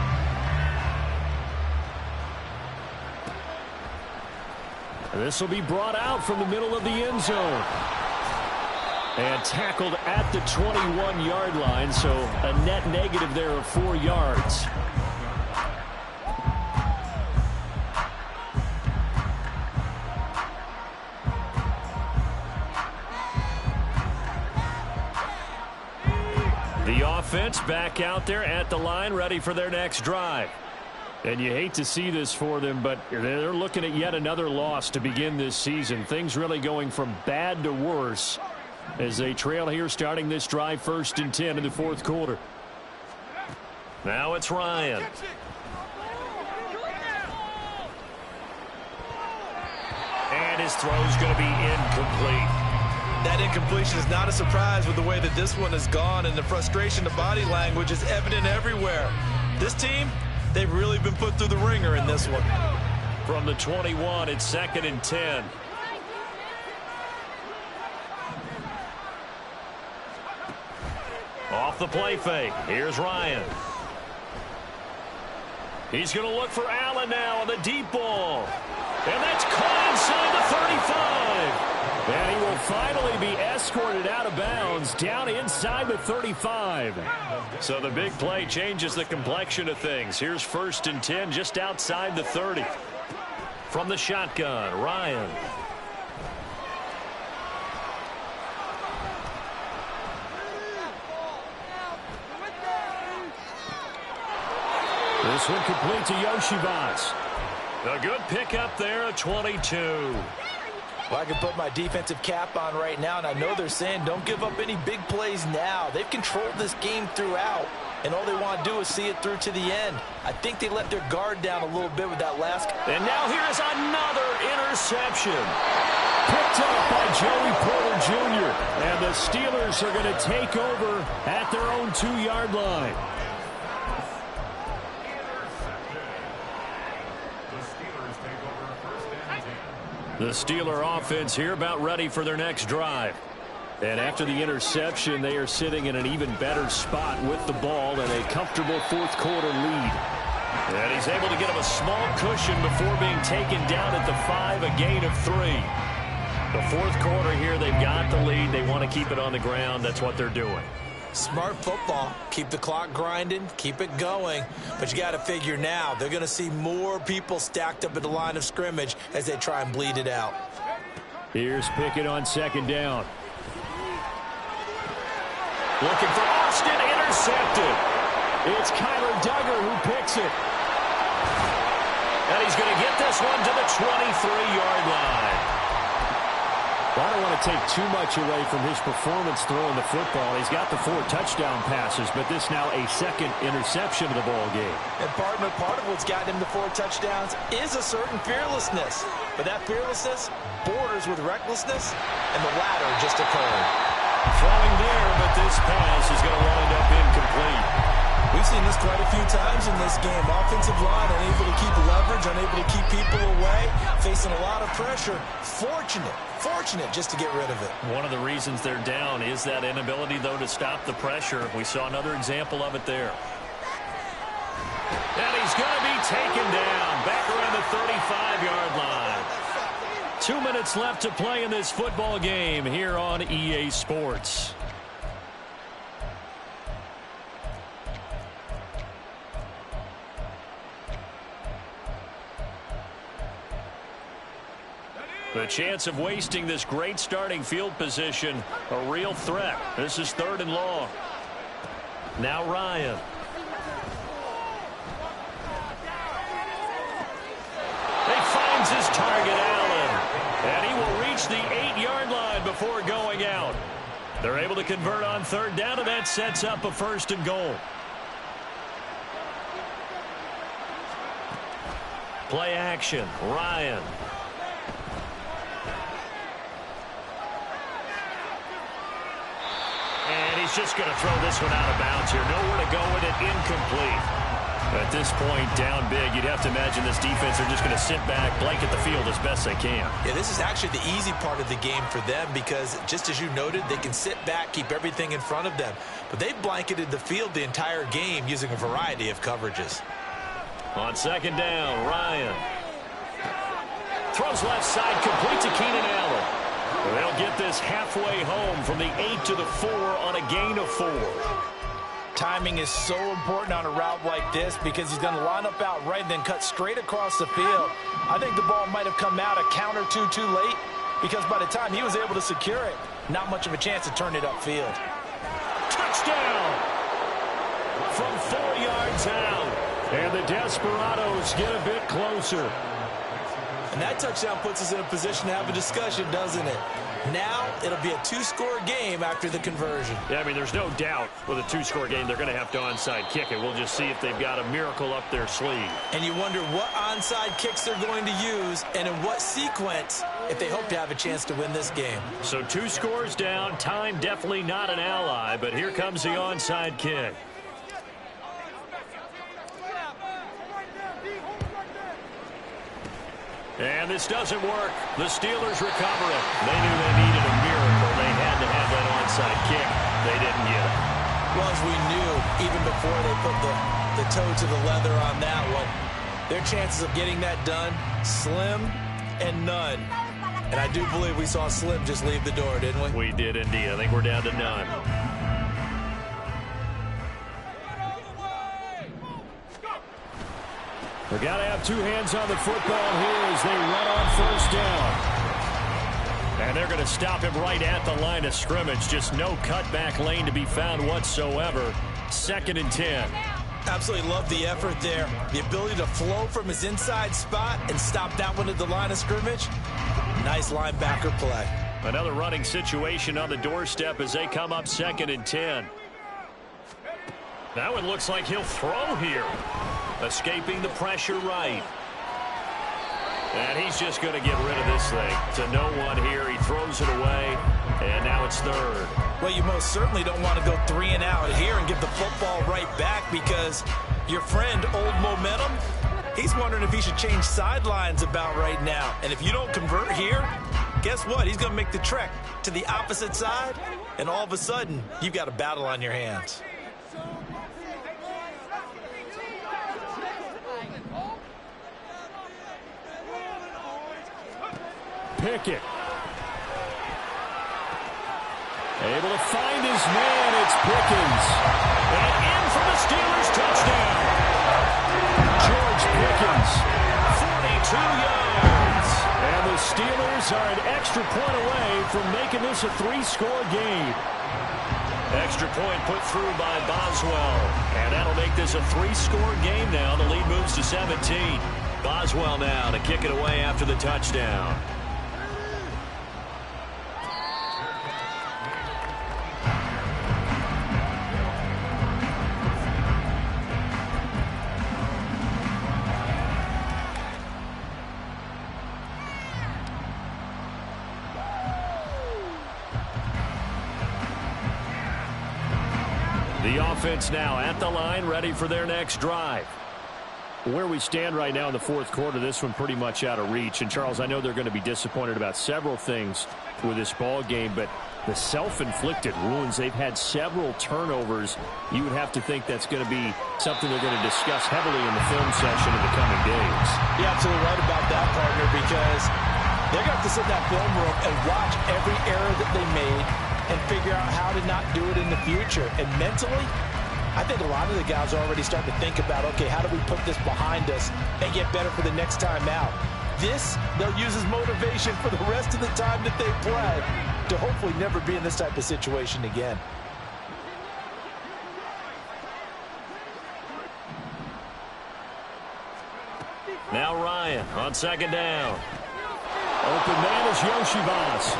This will be brought out from the middle of the end zone. And tackled at the 21-yard line, so a net negative there of 4 yards. The offense back out there at the line, ready for their next drive. And you hate to see this for them, but they're looking at yet another loss to begin this season. Things really going from bad to worse as they trail here starting this drive 1st and 10 in the fourth quarter. Now it's Ryan. And his throw's going to be incomplete. That incompletion is not a surprise with the way that this one has gone, and the frustration, the body language is evident everywhere. This team, they've really been put through the ringer in this one. From the 21, it's 2nd and 10. Off the play fake. Here's Ryan. He's going to look for Allen now on the deep ball. And that's caught inside the 35. And he will finally be escorted out of bounds down inside the 35. So the big play changes the complexion of things. Here's 1st and 10 just outside the 30. From the shotgun, Ryan. This one complete to Yoshivas. A good pickup there at 22. Well, I can put my defensive cap on right now, and I know they're saying don't give up any big plays now. They've controlled this game throughout, and all they want to do is see it through to the end. I think they let their guard down a little bit with that last. And now here's another interception. Picked up by Joey Porter Jr. And the Steelers are going to take over at their own 2-yard line. The Steeler offense here about ready for their next drive. And after the interception, they are sitting in an even better spot with the ball and a comfortable fourth quarter lead. And he's able to get him a small cushion before being taken down at the 5, a gain of 3. The fourth quarter here, they've got the lead. They want to keep it on the ground. That's what they're doing. Smart football. Keep the clock grinding. Keep it going. But you got to figure now, they're going to see more people stacked up at the line of scrimmage as they try and bleed it out. Here's Pickett on 2nd down. Looking for Austin, intercepted. It's Kyler Duggar who picks it. And he's going to get this one to the 23-yard line. Well, I don't want to take too much away from his performance throwing the football. He's got the 4 touchdown passes, but this now a 2nd interception of the ball game. And part of what's gotten him the 4 touchdowns is a certain fearlessness. But that fearlessness borders with recklessness, and the latter just occurred. Throwing there, but this pass is going to wind up incomplete. We've seen this quite a few times in this game. Offensive line unable to keep leverage, unable to keep people away, facing a lot of pressure. Fortunate just to get rid of it. One of the reasons they're down is that inability, though, to stop the pressure. We saw another example of it there. And he's going to be taken down back around the 35-yard line. 2 minutes left to play in this football game here on EA Sports. The chance of wasting this great starting field position, a real threat. This is 3rd and long. Now Ryan. He finds his target, Allen. And he will reach the 8-yard line before going out. They're able to convert on 3rd down, and that sets up a 1st and goal. Play action, Ryan. And he's just going to throw this one out of bounds here. Nowhere to go with it, incomplete. At this point, down big, you'd have to imagine this defense are just going to sit back, blanket the field as best they can. Yeah, this is actually the easy part of the game for them because, just as you noted, they can sit back, keep everything in front of them. But they've blanketed the field the entire game using a variety of coverages. On 2nd down, Ryan. Throws left side, complete to Keenan Allen. They'll get this halfway home from the 8 to the 4 on a gain of 4. Timing is so important on a route like this because he's going to line up out right and then cut straight across the field. I think the ball might have come out a count or two too late because by the time he was able to secure it, not much of a chance to turn it upfield. Touchdown from 4 yards out. And the Desperados get a bit closer. And that touchdown puts us in a position to have a discussion, doesn't it? Now it'll be a 2-score game after the conversion. Yeah, I mean, there's no doubt with a 2-score game they're going to have to onside kick it. We'll just see if they've got a miracle up their sleeve. And you wonder what onside kicks they're going to use and in what sequence if they hope to have a chance to win this game. So 2 scores down, time definitely not an ally, but here comes the onside kick. And this doesn't work. The Steelers recover it. They knew they needed a miracle. They had to have that onside kick. They didn't get it. Well, as we knew, even before they put the toe to the leather on that one, their chances of getting that done, slim and none. And I do believe we saw Slim just leave the door, didn't we? We did indeed. I think we're down to none. We've got to have 2 hands on the football here as they run on 1st down. And they're going to stop him right at the line of scrimmage. Just no cutback lane to be found whatsoever. 2nd and 10. Absolutely love the effort there. The ability to flow from his inside spot and stop that one at the line of scrimmage. Nice linebacker play. Another running situation on the doorstep as they come up 2nd and 10. That one looks like he'll throw here. Escaping the pressure right. And he's just going to get rid of this thing. To no one here. He throws it away. And now it's 3rd. Well, you most certainly don't want to go 3 and out here and give the football right back because your friend, Old Momentum, he's wondering if he should change sidelines about right now. And if you don't convert here, guess what? He's going to make the trek to the opposite side. And all of a sudden, you've got a battle on your hands. Pickett. Able to find his man. It's Pickens. And in for the Steelers touchdown. George Pickens. 42 yards. And the Steelers are an extra point away from making this a 3-score game. Extra point put through by Boswell. And that'll make this a 3-score game now. The lead moves to 17. Boswell now to kick it away after the touchdown. The The offense now at the line, ready for their next drive. Where we stand right now in the fourth quarter, this one pretty much out of reach. And, Charles, I know they're going to be disappointed about several things with this ball game, but the self-inflicted wounds, they've had several turnovers. You would have to think that's going to be something they're going to discuss heavily in the film session in the coming days. You're absolutely right about that, partner, because they're going to have to sit in that film room and watch every error that they made and figure out how to not do it in the future. And mentally, I think a lot of the guys are already starting to think about, okay, how do we put this behind us and get better for the next time out? This, they'll use as motivation for the rest of the time that they play to hopefully never be in this type of situation again. Now Ryan on second down. Open man is Yoshibas.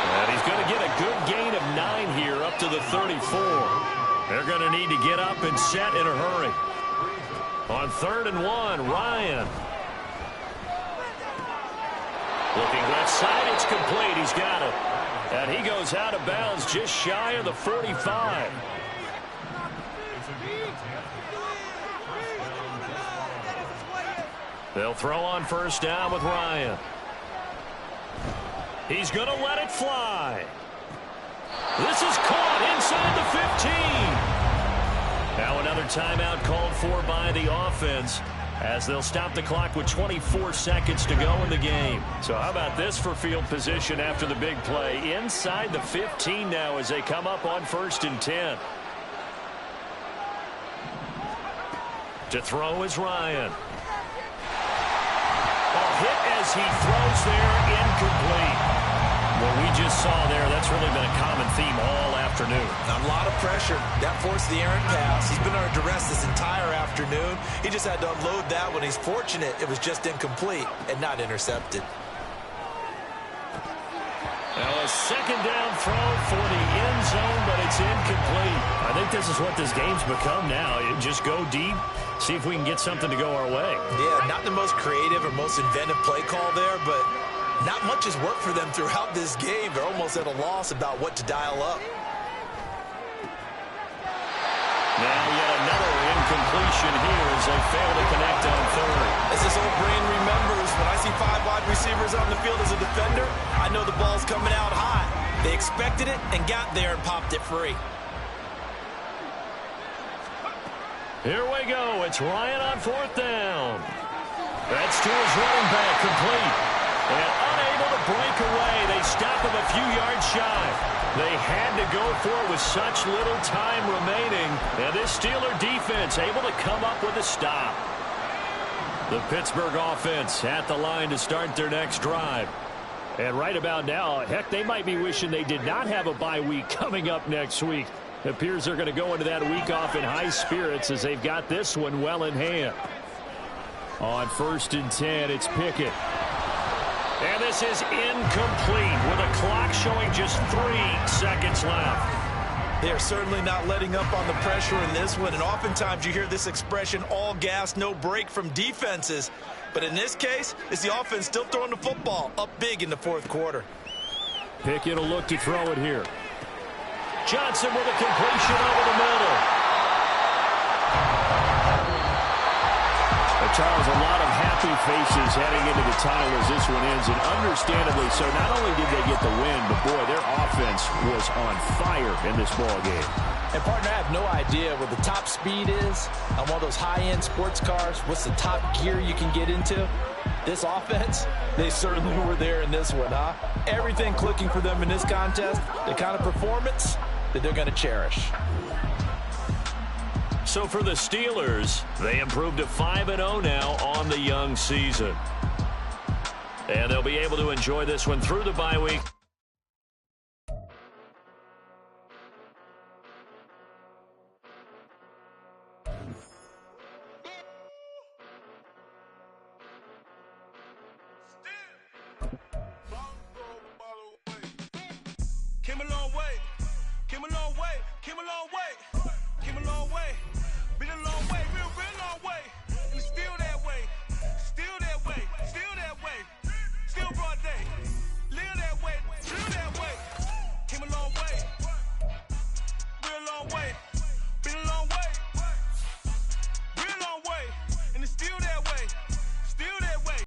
And he's going to get a good gain of 9 here up to the 34. They're going to need to get up and set in a hurry. On 3rd and 1, Ryan. Looking left side, it's complete. He's got it. And he goes out of bounds just shy of the 45. They'll throw on first down with Ryan. He's going to let it fly. This is caught inside the 15. Now another timeout called for by the offense as they'll stop the clock with 24 seconds to go in the game. So how about this for field position after the big play? Inside the 15 now as they come up on 1st and 10. To throw is Ryan. A hit as he throws there, incomplete. What we just saw there, that's really been a common theme all afternoon. A lot of pressure. That forced the errant pass. He's been under duress this entire afternoon. He just had to unload that one. He's fortunate it was just incomplete and not intercepted. Now a second down throw for the end zone, but it's incomplete. I think this is what this game's become now. Just go deep, see if we can get something to go our way. Yeah, not the most creative or most inventive play call there, but not much has worked for them throughout this game. They're almost at a loss about what to dial up. Now yet another incompletion here as they fail to connect on 3rd. As this old brain remembers, when I see 5 wide receivers on the field as a defender, I know the ball's coming out hot. They expected it and got there and popped it free. Here we go. It's Ryan on 4th down. That's to his running back, complete. And unable to break away. They stop him a few yards shy. They had to go for it with such little time remaining. And this Steeler defense able to come up with a stop. The Pittsburgh offense at the line to start their next drive. And right about now, heck, they might be wishing they did not have a bye week coming up next week. It appears they're going to go into that week off in high spirits as they've got this one well in hand. On 1st and 10, it's Pickett. And this is incomplete with a clock showing just 3 seconds left. They're certainly not letting up on the pressure in this one, and oftentimes you hear this expression, all gas, no break from defenses. But in this case, it's the offense still throwing the football up big in the 4th quarter. Pickett will look to throw it here. Johnson with a completion over the middle. Charles, a lot of happy faces heading into the title as this one ends, and understandably so. Not only did they get the win, but boy, their offense was on fire in this ball game. And partner, I have no idea what the top speed is on one of those high-end sports cars. What's the top gear you can get into? This offense, they certainly were there in this one, huh? Everything clicking for them in this contest, the kind of performance that they're going to cherish. So for the Steelers, they improved to 5-0 now on the young season. And they'll be able to enjoy this one through the bye week. Came a long way, came a long way, came a long way, came a long way. Been a long way, real long way.